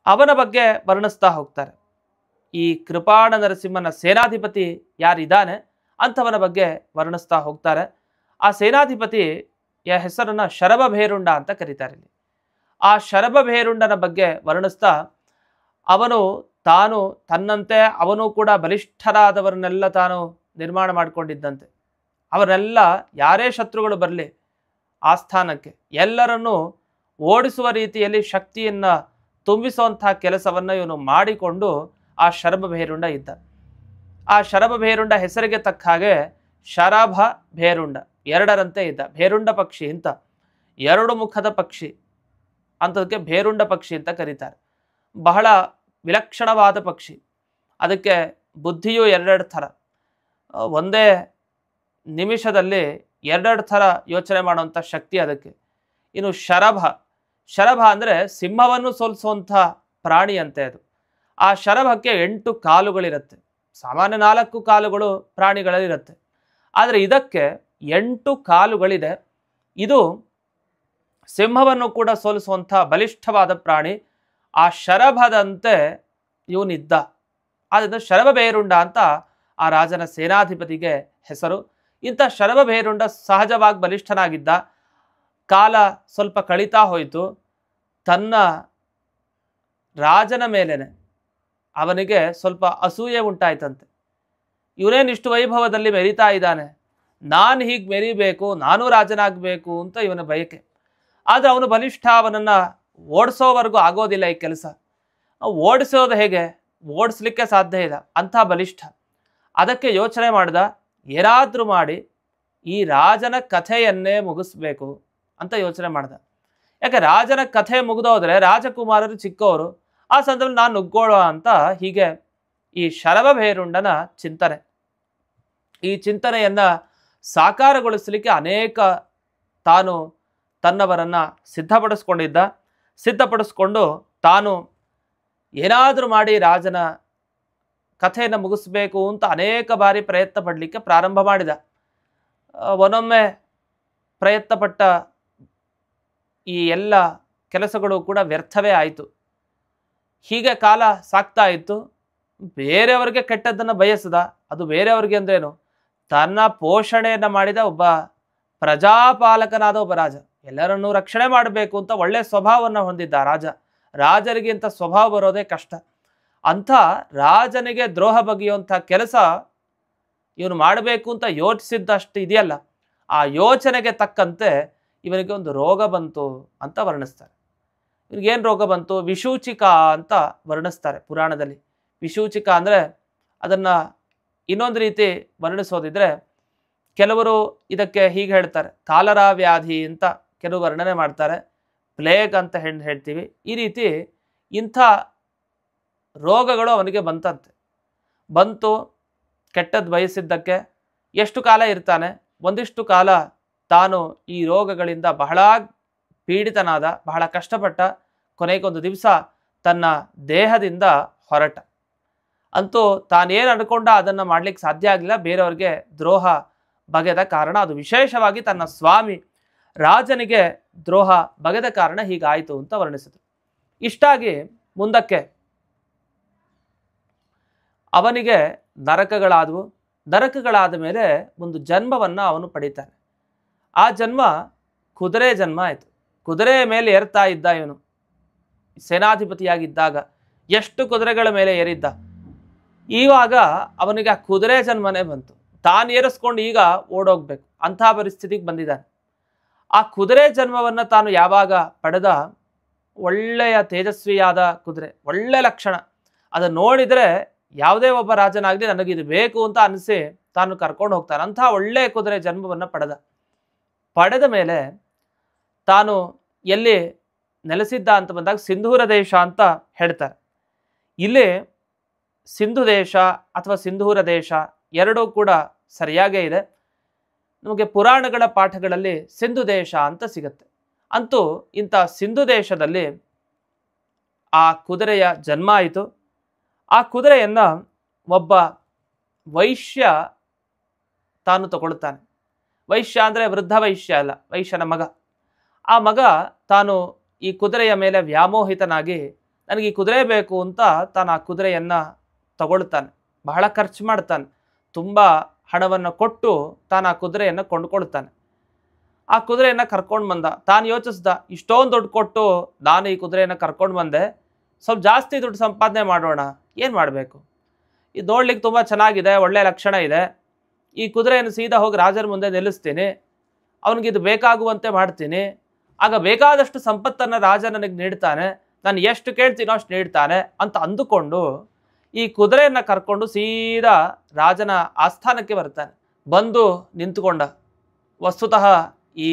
ಅವನ ಬಗ್ಗೆ ವರ್ಣಿಸ್ತಾ ಹೋಗ್ತಾರೆ. ಈ ಕೃಪಾಣ ನರಸಿಂಹನ ಸೇನಾಧಿಪತಿ ಯಾರಿದ್ದಾನೆ ಅಂಥವನ ಬಗ್ಗೆ ವರ್ಣಿಸ್ತಾ ಹೋಗ್ತಾರೆ. ಆ ಸೇನಾಧಿಪತಿಯ ಹೆಸರನ್ನು ಶರಭಭೇರುಂಡ ಅಂತ ಕರೀತಾರೆ. ಆ ಶರಭಭೇರುಂಡನ ಬಗ್ಗೆ ವರ್ಣಿಸ್ತಾ ಅವನು ತಾನು ತನ್ನಂತೆ ಅವನು ಕೂಡ ಬಲಿಷ್ಠರಾದವರನ್ನೆಲ್ಲ ತಾನು ನಿರ್ಮಾಣ ಮಾಡಿಕೊಂಡಿದ್ದಂತೆ. ಅವರೆಲ್ಲ ಯಾರೇ ಶತ್ರುಗಳು ಬರಲಿ ಆಸ್ಥಾನಕ್ಕೆ ಎಲ್ಲರನ್ನೂ ಓಡಿಸುವ ರೀತಿಯಲ್ಲಿ ಶಕ್ತಿಯನ್ನು ತುಂಬಿಸುವಂತಹ ಕೆಲಸವನ್ನು ಇವನು ಮಾಡಿಕೊಂಡು ಆ ಶರಭಭೇರುಂಡ ಇದ್ದ. ಆ ಶರಭಭೇರುಂಡ ಹೆಸರಿಗೆ ತಕ್ಕ ಹಾಗೆ ಶರಭ ಭೇರುಂಡ ಎರಡರಂತೆ ಇದ್ದ. ಭೇರುಂಡ ಪಕ್ಷಿ ಅಂತ ಎರಡು ಮುಖದ ಪಕ್ಷಿ ಅಂಥದಕ್ಕೆ ಭೇರುಂಡ ಪಕ್ಷಿ ಅಂತ ಕರೀತಾರೆ. ಬಹಳ ವಿಲಕ್ಷಣವಾದ ಪಕ್ಷಿ. ಅದಕ್ಕೆ ಬುದ್ಧಿಯು ಎರಡೆರಡು ಥರ, ಒಂದೇ ನಿಮಿಷದಲ್ಲಿ ಎರಡೆರಡು ಥರ ಯೋಚನೆ ಮಾಡುವಂಥ ಶಕ್ತಿ ಅದಕ್ಕೆ. ಇನ್ನು ಶರಭ ಅಂದರೆ ಸಿಂಹವನ್ನು ಸೋಲಿಸುವಂಥ ಪ್ರಾಣಿ ಅಂತೆ ಅದು. ಆ ಶರಭಕ್ಕೆ 8 ಕಾಲುಗಳಿರುತ್ತೆ. ಸಾಮಾನ್ಯ 4 ಕಾಲುಗಳು ಪ್ರಾಣಿಗಳಲ್ಲಿರುತ್ತೆ, ಆದರೆ ಇದಕ್ಕೆ 8 ಕಾಲುಗಳಿದೆ. ಇದು ಸಿಂಹವನ್ನು ಕೂಡ ಸೋಲಿಸುವಂಥ ಬಲಿಷ್ಠವಾದ ಪ್ರಾಣಿ. ಆ ಶರಭದಂತೆ ಇವನಿದ್ದ. ಆದ್ದರಿಂದ ಶರಭಭೇರುಂಡ ಅಂತ ಆ ರಾಜನ ಸೇನಾಧಿಪತಿಗೆ ಹೆಸರು. ಇಂಥ ಶರಭಭೇರುಂಡ ಸಹಜವಾಗಿ ಬಲಿಷ್ಠನಾಗಿದ್ದ. ಕಾಲ ಸ್ವಲ್ಪ ಕಳೀತಾ ಹೋಯಿತು. ತನ್ನ ರಾಜನ ಮೇಲೇನೆ ಅವನಿಗೆ ಸ್ವಲ್ಪ ಅಸೂಯೆ ಉಂಟಾಯ್ತಂತೆ. ಇವನೇನಿಷ್ಟು ವೈಭವದಲ್ಲಿ ಮೆರಿತಾ ಇದ್ದಾನೆ, ನಾನು ಹೀಗೆ ಮೆರಿಬೇಕು, ನಾನು ರಾಜನಾಗಬೇಕು ಅಂತ ಇವನ ಬಯಕೆ. ಆದರೆ ಅವನು ಬಲಿಷ್ಠ, ಅವನನ್ನು ಓಡಿಸೋವರೆಗೂ ಆಗೋದಿಲ್ಲ ಈ ಕೆಲಸ. ಓಡಿಸೋದು ಹೇಗೆ? ಓಡಿಸ್ಲಿಕ್ಕೆ ಸಾಧ್ಯ ಇಲ್ಲ, ಅಂಥ ಬಲಿಷ್ಠ. ಅದಕ್ಕೆ ಯೋಚನೆ ಮಾಡ್ದ, ಏನಾದರೂ ಮಾಡಿ ಈ ರಾಜನ ಕಥೆಯನ್ನೇ ಮುಗಿಸ್ಬೇಕು ಅಂತ ಯೋಚನೆ ಮಾಡ್ದ. ಯಾಕೆ ರಾಜನ ಕಥೆ ಮುಗಿದೋದ್ರೆ ರಾಜಕುಮಾರರು ಚಿಕ್ಕವರು, ಆ ಸಂದರ್ಭದಲ್ಲಿ ನಾನು ನುಗ್ಗೋಳ ಅಂತ ಹೀಗೆ ಈ ಶರಭಭೇರುಂಡನ ಚಿಂತನೆ. ಈ ಚಿಂತನೆಯನ್ನು ಸಾಕಾರಗೊಳಿಸಲಿಕ್ಕೆ ಅನೇಕ ತಾನು ತನ್ನವರನ್ನು ಸಿದ್ಧಪಡಿಸ್ಕೊಂಡು ತಾನು ಏನಾದರೂ ಮಾಡಿ ರಾಜನ ಕಥೆಯನ್ನು ಮುಗಿಸ್ಬೇಕು ಅಂತ ಅನೇಕ ಬಾರಿ ಪ್ರಯತ್ನ ಪಡಲಿಕ್ಕೆ ಪ್ರಾರಂಭ ಮಾಡಿದ. ಒಂದೊಮ್ಮೆ ಪ್ರಯತ್ನಪಟ್ಟ ಈ ಎಲ್ಲ ಕೆಲಸಗಳು ಕೂಡ ವ್ಯರ್ಥವೇ ಆಯಿತು. ಹೀಗೆ ಕಾಲ ಸಾಕ್ತಾ ಇತ್ತು. ಬೇರೆಯವರಿಗೆ ಕೆಟ್ಟದ್ದನ್ನು ಬಯಸಿದ. ಅದು ಬೇರೆಯವರಿಗೆ ಅಂದ್ರೇನು? ತನ್ನ ಪೋಷಣೆಯನ್ನು ಮಾಡಿದ ಒಬ್ಬ ಪ್ರಜಾಪಾಲಕನಾದ ಒಬ್ಬ ರಾಜ, ಎಲ್ಲರನ್ನೂ ರಕ್ಷಣೆ ಮಾಡಬೇಕು ಅಂತ ಒಳ್ಳೆಯ ಸ್ವಭಾವವನ್ನು ಹೊಂದಿದ್ದ ರಾಜ. ರಾಜರಿಗೆ ಇಂಥ ಸ್ವಭಾವ ಬರೋದೇ ಕಷ್ಟ. ಅಂಥ ರಾಜನಿಗೆ ದ್ರೋಹ ಬಗೆಯುವಂಥ ಕೆಲಸ ಇವನು ಮಾಡಬೇಕು ಅಂತ ಯೋಚಿಸಿದ್ದಷ್ಟು ಇದೆಯಲ್ಲ, ಆ ಯೋಚನೆಗೆ ತಕ್ಕಂತೆ ಇವನಿಗೆ ಒಂದು ರೋಗ ಬಂತು ಅಂತ ವರ್ಣಿಸ್ತಾರೆ. ಇವನಿಗೇನು ರೋಗ ಬಂತು? ವಿಷೂಚಿಕ ಅಂತ ವರ್ಣಿಸ್ತಾರೆ ಪುರಾಣದಲ್ಲಿ. ವಿಷೂಚಿಕ ಅಂದರೆ ಅದನ್ನು ಇನ್ನೊಂದು ರೀತಿ ವರ್ಣಿಸೋದಿದ್ರೆ ಕೆಲವರು ಇದಕ್ಕೆ ಹೀಗೆ ಹೇಳ್ತಾರೆ, ಕಾಲರಾ ವ್ಯಾಧಿ ಅಂತ ಕೆಲವು ವರ್ಣನೆ ಮಾಡ್ತಾರೆ, ಪ್ಲೇಗ್ ಅಂತ ಹೇಳ್ತೀವಿ. ಈ ರೀತಿ ಇಂಥ ರೋಗಗಳು ಅವನಿಗೆ ಬಂತು. ಕೆಟ್ಟದ್ದು ಬಯಸಿದ್ದಕ್ಕೆ ಎಷ್ಟು ಕಾಲ ಇರ್ತಾನೆ? ಒಂದಿಷ್ಟು ಕಾಲ ತಾನು ಈ ರೋಗಗಳಿಂದ ಬಹಳ ಪೀಡಿತನಾದ, ಬಹಳ ಕಷ್ಟಪಟ್ಟ. ಕೊನೆಗೊಂದು ದಿವಸ ತನ್ನ ದೇಹದಿಂದ ಹೊರಟ. ಅಂತೂ ತಾನೇನು ಅನ್ಕೊಂಡ ಅದನ್ನು ಮಾಡಲಿಕ್ಕೆ ಸಾಧ್ಯ ಆಗಲಿಲ್ಲ. ಬೇರೆಯವ್ರಿಗೆ ದ್ರೋಹ ಬಗೆದ ಕಾರಣ, ಅದು ವಿಶೇಷವಾಗಿ ತನ್ನ ಸ್ವಾಮಿ ರಾಜನಿಗೆ ದ್ರೋಹ ಬಗೆದ ಕಾರಣ ಹೀಗಾಯಿತು ಅಂತ ವರ್ಣಿಸಿದರು. ಇಷ್ಟಾಗಿ ಮುಂದಕ್ಕೆ ಅವನಿಗೆ ನರಕಗಳಾದವು. ನರಕಗಳಾದ ಮೇಲೆ ಒಂದು ಜನ್ಮವನ್ನು ಅವನು ಪಡೀತಾನೆ. ಆ ಜನ್ಮ ಕುದುರೆ ಜನ್ಮ ಆಯಿತು. ಕುದುರೆಯ ಮೇಲೆ ಏರ್ತಾ ಇದ್ದ ಇವನು. ಸೇನಾಧಿಪತಿಯಾಗಿದ್ದಾಗ ಎಷ್ಟು ಕುದುರೆಗಳ ಮೇಲೆ ಏರಿದ್ದ. ಇವಾಗ ಅವನಿಗೆ ಆ ಕುದುರೆ ಜನ್ಮನೇ ಬಂತು. ತಾನು ಏರಿಸ್ಕೊಂಡು ಈಗ ಓಡೋಗ್ಬೇಕು ಅಂಥ ಪರಿಸ್ಥಿತಿಗೆ ಬಂದಿದ್ದಾನೆ. ಆ ಕುದುರೆ ಜನ್ಮವನ್ನು ತಾನು ಯಾವಾಗ ಪಡೆದ, ಒಳ್ಳೆಯ ತೇಜಸ್ವಿಯಾದ ಕುದುರೆ, ಒಳ್ಳೆ ಲಕ್ಷಣ. ಅದನ್ನು ನೋಡಿದರೆ ಯಾವುದೇ ಒಬ್ಬ ರಾಜನಾಗಲಿ ನನಗಿದು ಬೇಕು ಅಂತ ಅನಿಸಿ ತಾನು ಕರ್ಕೊಂಡು ಹೋಗ್ತಾನೆ. ಅಂಥ ಒಳ್ಳೆಯ ಕುದುರೆ ಜನ್ಮವನ್ನು ಪಡೆದ ಮೇಲೆ ತಾನು ಎಲ್ಲಿ ನೆಲೆಸಿದ್ದ ಅಂತ ಬಂದಾಗ ಸಿಂಧೂರ ದೇಶ ಅಂತ ಹೇಳ್ತಾರೆ. ಇಲ್ಲಿ ಸಿಂಧು ದೇಶ ಅಥವಾ ಸಿಂಧೂರ ದೇಶ ಎರಡೂ ಕೂಡ ಸರಿಯಾಗೇ ಇದೆ. ನಮಗೆ ಪುರಾಣಗಳ ಪಾಠಗಳಲ್ಲಿ ಸಿಂಧು ದೇಶ ಅಂತ ಸಿಗುತ್ತೆ. ಅಂತೂ ಇಂಥ ಸಿಂಧು ದೇಶದಲ್ಲಿ ಆ ಕುದುರೆಯ ಜನ್ಮ ಆಯಿತು. ಆ ಕುದುರೆಯನ್ನು ಒಬ್ಬ ವೈಶ್ಯ ತಾನು ತಗೊಳ್ತಾನೆ. ವೈಶ್ಯ ಅಂದರೆ ವೃದ್ಧ ವೈಶ್ಯ ಅಲ್ಲ, ವೈಶ್ಯನ ಮಗ. ಆ ಮಗ ತಾನು ಈ ಕುದುರೆಯ ಮೇಲೆ ವ್ಯಾಮೋಹಿತನಾಗಿ ನನಗೆ ಈ ಕುದುರೆ ಬೇಕು ಅಂತ ತಾನು ಆ ಕುದುರೆಯನ್ನು ತಗೊಳ್ತಾನೆ. ಬಹಳ ಖರ್ಚು ಮಾಡ್ತಾನೆ. ತುಂಬ ಹಣವನ್ನು ಕೊಟ್ಟು ತಾನು ಆ ಕುದುರೆಯನ್ನು ಕೊಂಡ್ಕೊಳ್ತಾನೆ. ಆ ಕುದುರೆಯನ್ನು ಕರ್ಕೊಂಡು ಬಂದ. ತಾನು ಯೋಚಿಸ್ದ, ಇಷ್ಟೊಂದು ದುಡ್ಡು ಕೊಟ್ಟು ನಾನು ಈ ಕುದುರೆಯನ್ನು ಕರ್ಕೊಂಡು ಬಂದೆ, ಸ್ವಲ್ಪ ಜಾಸ್ತಿ ದುಡ್ಡು ಸಂಪಾದನೆ ಮಾಡೋಣ. ಏನು ಮಾಡಬೇಕು? ಇದು ನೋಡ್ಲಿಕ್ಕೆ ತುಂಬ ಚೆನ್ನಾಗಿದೆ, ಒಳ್ಳೆಯ ಲಕ್ಷಣ ಇದೆ. ಈ ಕುದುರೆಯನ್ನು ಸೀದಾ ಹೋಗಿ ರಾಜರ ಮುಂದೆ ನಿಲ್ಲಿಸ್ತೀನಿ, ಅವನಿಗಿದು ಬೇಕಾಗುವಂತೆ ಮಾಡ್ತೀನಿ. ಆಗ ಬೇಕಾದಷ್ಟು ಸಂಪತ್ತನ್ನು ರಾಜ ನನಗೆ ನೀಡ್ತಾನೆ, ನಾನು ಎಷ್ಟು ಕೇಳ್ತೀನೋ ಅಷ್ಟು ನೀಡ್ತಾನೆ ಅಂತ ಅಂದುಕೊಂಡು ಈ ಕುದುರೆಯನ್ನು ಕರ್ಕೊಂಡು ಸೀದಾ ರಾಜನ ಆಸ್ಥಾನಕ್ಕೆ ಬರ್ತಾನೆ. ಬಂದು ನಿಂತುಕೊಂಡ. ವಸ್ತುತಃ ಈ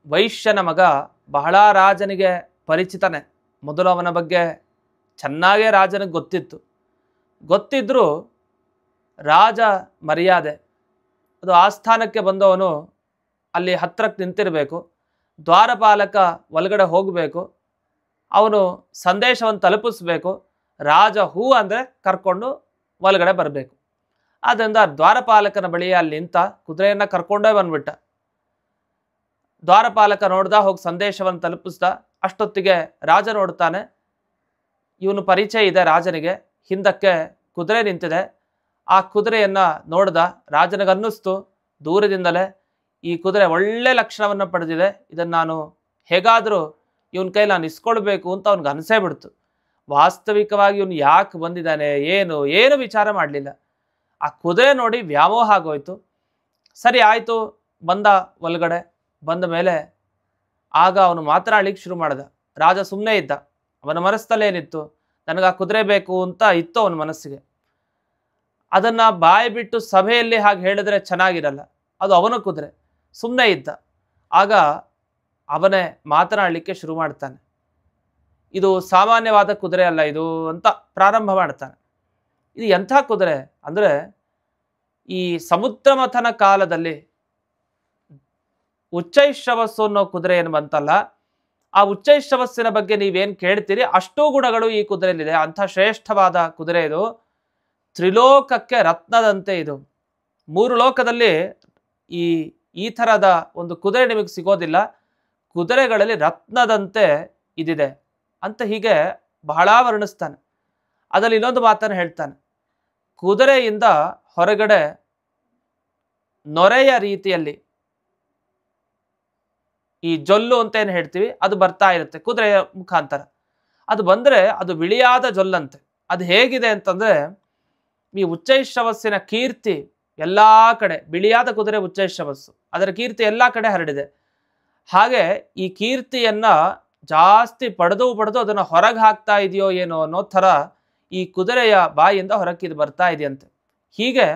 ವೈಶ್ಯನ ಮಗ ಬಹಳ ರಾಜನಿಗೆ ಪರಿಚಿತನೇ. ಮೊದಲು ಅವನ ಬಗ್ಗೆ ಚೆನ್ನಾಗೇ ರಾಜನಿಗೆ ಗೊತ್ತಿದ್ದರೂ ರಾಜ ಮರ್ಯಾದೆ, ಅದು ಆಸ್ಥಾನಕ್ಕೆ ಬಂದವನು ಅಲ್ಲಿ ಹತ್ತಿರಕ್ಕೆ ನಿಂತಿರಬೇಕು. ದ್ವಾರಪಾಲಕ ಒಳಗಡೆ ಹೋಗಬೇಕು, ಅವನು ಸಂದೇಶವನ್ನು ತಲುಪಿಸ್ಬೇಕು. ರಾಜ ಹೂ ಅಂದರೆ ಕರ್ಕೊಂಡು ಒಳಗಡೆ ಬರಬೇಕು. ಆದ್ದರಿಂದ ದ್ವಾರಪಾಲಕನ ಬಳಿ ಅಲ್ಲಿ ನಿಂತ ಕುದುರೆಯನ್ನು ಕರ್ಕೊಂಡೇ ಬಂದ್ಬಿಟ್ಟ. ದ್ವಾರಪಾಲಕ ನೋಡ್ದ, ಹೋಗಿ ಸಂದೇಶವನ್ನು ತಲುಪಿಸ್ದ. ಅಷ್ಟೊತ್ತಿಗೆ ರಾಜ ನೋಡ್ತಾನೆ, ಇವನು ಪರಿಚಯ ಇದೆ ರಾಜನಿಗೆ. ಹಿಂದಕ್ಕೆ ಕುದುರೆ ನಿಂತಿದೆ. ಆ ಕುದುರೆಯನ್ನು ನೋಡ್ದ. ರಾಜನಿಗನ್ನಿಸ್ತು ದೂರದಿಂದಲೇ, ಈ ಕುದುರೆ ಒಳ್ಳೆ ಲಕ್ಷಣವನ್ನು ಪಡೆದಿದೆ, ಇದನ್ನು ನಾನು ಹೇಗಾದರೂ ಇವನ ಕೈಲಿ ನಾನು ಇಸ್ಕೊಳ್ಬೇಕು ಅಂತ ಅವ್ನಿಗೆ ಅನಿಸೇ ಬಿಡ್ತು. ವಾಸ್ತವಿಕವಾಗಿ ಇವನು ಯಾಕೆ ಬಂದಿದ್ದಾನೆ ಏನು ವಿಚಾರ ಮಾಡಲಿಲ್ಲ. ಆ ಕುದುರೆ ನೋಡಿ ವ್ಯಾಮೋಹ ಆಗೋಯ್ತು. ಸರಿ ಆಯಿತು, ಬಂದ ಒಳಗಡೆ. ಬಂದ ಮೇಲೆ ಆಗ ಅವನು ಮಾತನಾಡಲಿಕ್ಕೆ ಶುರು ಮಾಡ್ದ. ರಾಜ ಸುಮ್ಮನೆ ಇದ್ದ. ಅವನ ಮನಸ್ಸಲ್ಲೇನಿತ್ತು, ನನಗೆ ಆ ಕುದುರೆ ಬೇಕು ಅಂತ ಇತ್ತು ಅವನ ಮನಸ್ಸಿಗೆ. ಅದನ್ನು ಬಾಯಿ ಬಿಟ್ಟು ಸಭೆಯಲ್ಲಿ ಹಾಗೆ ಹೇಳಿದ್ರೆ ಚೆನ್ನಾಗಿರಲ್ಲ. ಅದು ಅವನ ಕುದುರೆ. ಸುಮ್ಮನೆ ಇದ್ದ. ಆಗ ಅವನೇ ಮಾತನಾಡಲಿಕ್ಕೆ ಶುರು ಮಾಡ್ತಾನೆ. ಇದು ಸಾಮಾನ್ಯವಾದ ಕುದುರೆ ಅಲ್ಲ ಇದು ಅಂತ ಪ್ರಾರಂಭ ಮಾಡ್ತಾನೆ. ಇದು ಎಂಥ ಕುದುರೆ ಅಂದರೆ, ಈ ಸಮುದ್ರ ಮಥನ ಕಾಲದಲ್ಲಿ ಉಚ್ಚೈಶ್ರವಸ್ಸು ಅನ್ನೋ ಕುದುರೆ ಏನು ಬಂತಲ್ಲ, ಆ ಉಚ್ಚೈಶ್ರವಸ್ಸಿನ ಬಗ್ಗೆ ನೀವೇನು ಕೇಳ್ತೀರಿ ಅಷ್ಟೂ ಗುಣಗಳು ಈ ಕುದುರೆಯಲ್ಲಿದೆ. ಅಂಥ ಶ್ರೇಷ್ಠವಾದ ಕುದುರೆ ಇದು. ತ್ರಿಲೋಕಕ್ಕೆ ರತ್ನದಂತೆ ಇದು. 3 ಲೋಕದಲ್ಲಿ ಈ ಥರದ ಒಂದು ಕುದುರೆ ನಿಮಗೆ ಸಿಗೋದಿಲ್ಲ. ಕುದುರೆಗಳಲ್ಲಿ ರತ್ನದಂತೆ ಇದಿದೆ ಅಂತ ಹೀಗೆ ಬಹಳ ವರ್ಣಿಸ್ತಾನೆ. ಅದರಲ್ಲಿ ಇನ್ನೊಂದು ಮಾತನ್ನು ಹೇಳ್ತಾನೆ. ಕುದುರೆಯಿಂದ ಹೊರಗಡೆ ನೊರೆಯ ರೀತಿಯಲ್ಲಿ ಈ ಜೊಲ್ಲು ಅಂತ ಏನು ಹೇಳ್ತೀವಿ ಅದು ಬರ್ತಾ ಇರುತ್ತೆ ಕುದುರೆಯ ಮುಖಾಂತರ. ಅದು ಬಂದರೆ ಅದು ಬಿಳಿಯಾದ ಜೊಲ್ಲಂತೆ. ಅದು ಹೇಗಿದೆ ಅಂತಂದರೆ, ಈ ಉಚ್ಚೈಶ್ರವಸ್ಸಿನ ಕೀರ್ತಿ ಎಲ್ಲ ಕಡೆ, ಬಿಳಿಯಾದ ಕುದುರೆ ಉಚ್ಚೈಶ್ರವಸ್ಸು, ಅದರ ಕೀರ್ತಿ ಎಲ್ಲ ಕಡೆ ಹರಡಿದೆ. ಹಾಗೆ ಈ ಕೀರ್ತಿಯನ್ನು ಜಾಸ್ತಿ ಪಡೆದು ಅದನ್ನು ಹೊರಗೆ ಹಾಕ್ತಾ ಇದೆಯೋ ಏನೋ ಅನ್ನೋ ಥರ ಈ ಕುದುರೆಯ ಬಾಯಿಯಿಂದ ಹೊರಕ್ಕೆ ಇದು ಬರ್ತಾ ಇದೆಯಂತೆ. ಹೀಗೆ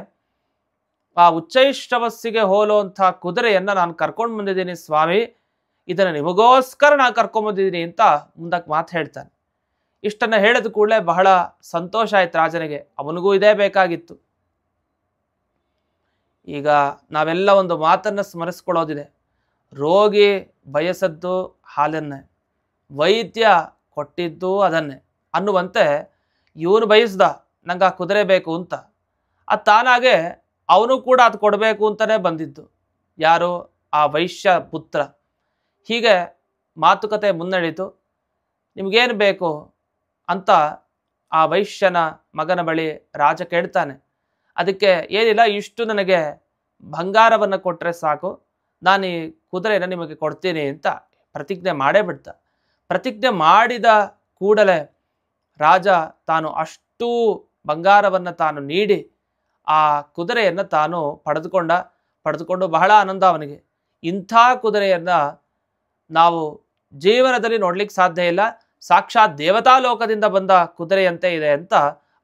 ಆ ಉಚ್ಚೈಶ್ರವಸ್ಸಿಗೆ ಹೋಲುವಂಥ ಕುದುರೆಯನ್ನು ನಾನು ಕರ್ಕೊಂಡು ಬಂದಿದ್ದೀನಿ ಸ್ವಾಮಿ, ಇದನ್ನು ನಿಮಗೋಸ್ಕರ ನಾನು ಕರ್ಕೊಂಬಂದಿದ್ದೀನಿ ಅಂತ ಮುಂದಕ್ಕೆ ಮಾತು ಹೇಳ್ತಾನೆ. ಇಷ್ಟನ್ನು ಹೇಳಿದ ಕೂಡಲೇ ಬಹಳ ಸಂತೋಷ ಆಯ್ತು ರಾಜನಿಗೆ. ಅವನಿಗೂ ಇದೇ ಬೇಕಾಗಿತ್ತು. ಈಗ ನಾವೆಲ್ಲ ಒಂದು ಮಾತನ್ನು ಸ್ಮರಿಸ್ಕೊಳ್ಳೋದಿದೆ. ರೋಗಿ ಬಯಸದ್ದು ಹಾಲನ್ನೇ, ವೈದ್ಯ ಕೊಟ್ಟಿದ್ದು ಅದನ್ನೇ ಅನ್ನುವಂತೆ ಇವನು ಬಯಸ್ದ ನಂಗೆ ಆ ಕುದುರೆ ಬೇಕು ಅಂತ. ಅದು ತಾನಾಗೆ ಅವನು ಕೂಡ ಅದು ಕೊಡಬೇಕು ಅಂತಲೇ ಬಂದಿದ್ದು. ಯಾರು? ಆ ವೈಶ್ಯ ಪುತ್ರ. ಹೀಗೆ ಮಾತುಕತೆ ಮುನ್ನಡೀತು. ನಿಮಗೇನು ಬೇಕು ಅಂತ ಆ ವೈಶ್ಯನ ಮಗನ ಬಳಿ ರಾಜ ಕೇಳ್ತಾನೆ. ಅದಕ್ಕೆ ಏನಿಲ್ಲ, ಇಷ್ಟು ನನಗೆ ಬಂಗಾರವನ್ನು ಕೊಟ್ಟರೆ ಸಾಕು, ನಾನು ಈ ಕುದುರೆಯನ್ನು ನಿಮಗೆ ಕೊಡ್ತೀನಿ ಅಂತ ಪ್ರತಿಜ್ಞೆ ಮಾಡೇ ಬಿಡ್ತ. ಪ್ರತಿಜ್ಞೆ ಮಾಡಿದ ಕೂಡಲೇ ರಾಜ ತಾನು ಅಷ್ಟೂ ಬಂಗಾರವನ್ನು ತಾನು ನೀಡಿ ಆ ಕುದುರೆಯನ್ನು ತಾನು ಪಡೆದುಕೊಂಡು ಬಹಳ ಆನಂದ ಅವನಿಗೆ. ಇಂಥ ಕುದುರೆಯನ್ನು ನಾವು ಜೀವನದಲ್ಲಿ ನೋಡ್ಲಿಕ್ಕೆ ಸಾಧ್ಯ ಇಲ್ಲ, ಸಾಕ್ಷಾತ್ ದೇವತಾ ಲೋಕದಿಂದ ಬಂದ ಕುದುರೆಯಂತೆ ಇದೆ ಅಂತ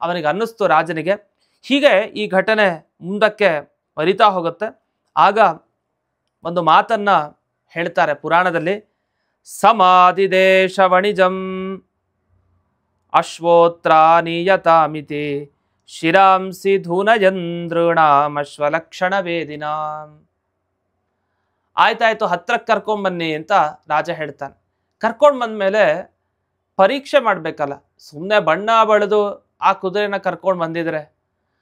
ಅವನಿಗೆ ಅನ್ನಿಸ್ತು ರಾಜನಿಗೆ. ಹೀಗೆ ಈ ಘಟನೆ ಮುಂದಕ್ಕೆ ಬರಿತಾ ಹೋಗುತ್ತೆ. ಆಗ ಒಂದು ಮಾತನ್ನು ಹೇಳ್ತಾರೆ ಪುರಾಣದಲ್ಲಿ. ಸಮಾಧಿದೇಶ ವಣಿಜಂ ಅಶ್ವೋತ್ರಾನೀಯತಾಮಿತಿ ಶಿರಾಂಸಿ ಧೂನಯಂದ್ರಣಾಂ ಅಶ್ವಲಕ್ಷಣ ವೇದಿನಾಂ. ಆಯ್ತಾಯ್ತು, ಹತ್ರಕ್ಕೆ ಕರ್ಕೊಂಬನ್ನಿ ಅಂತ ರಾಜ ಹೇಳ್ತಾನೆ. ಕರ್ಕೊಂಡು ಬಂದಮೇಲೆ ಪರೀಕ್ಷೆ ಮಾಡಬೇಕಲ್ಲ. ಸುಮ್ಮನೆ ಬಣ್ಣ ಬಳಿದು ಆ ಕುದುರೆನ ಕರ್ಕೊಂಡು ಬಂದಿದ್ರೆ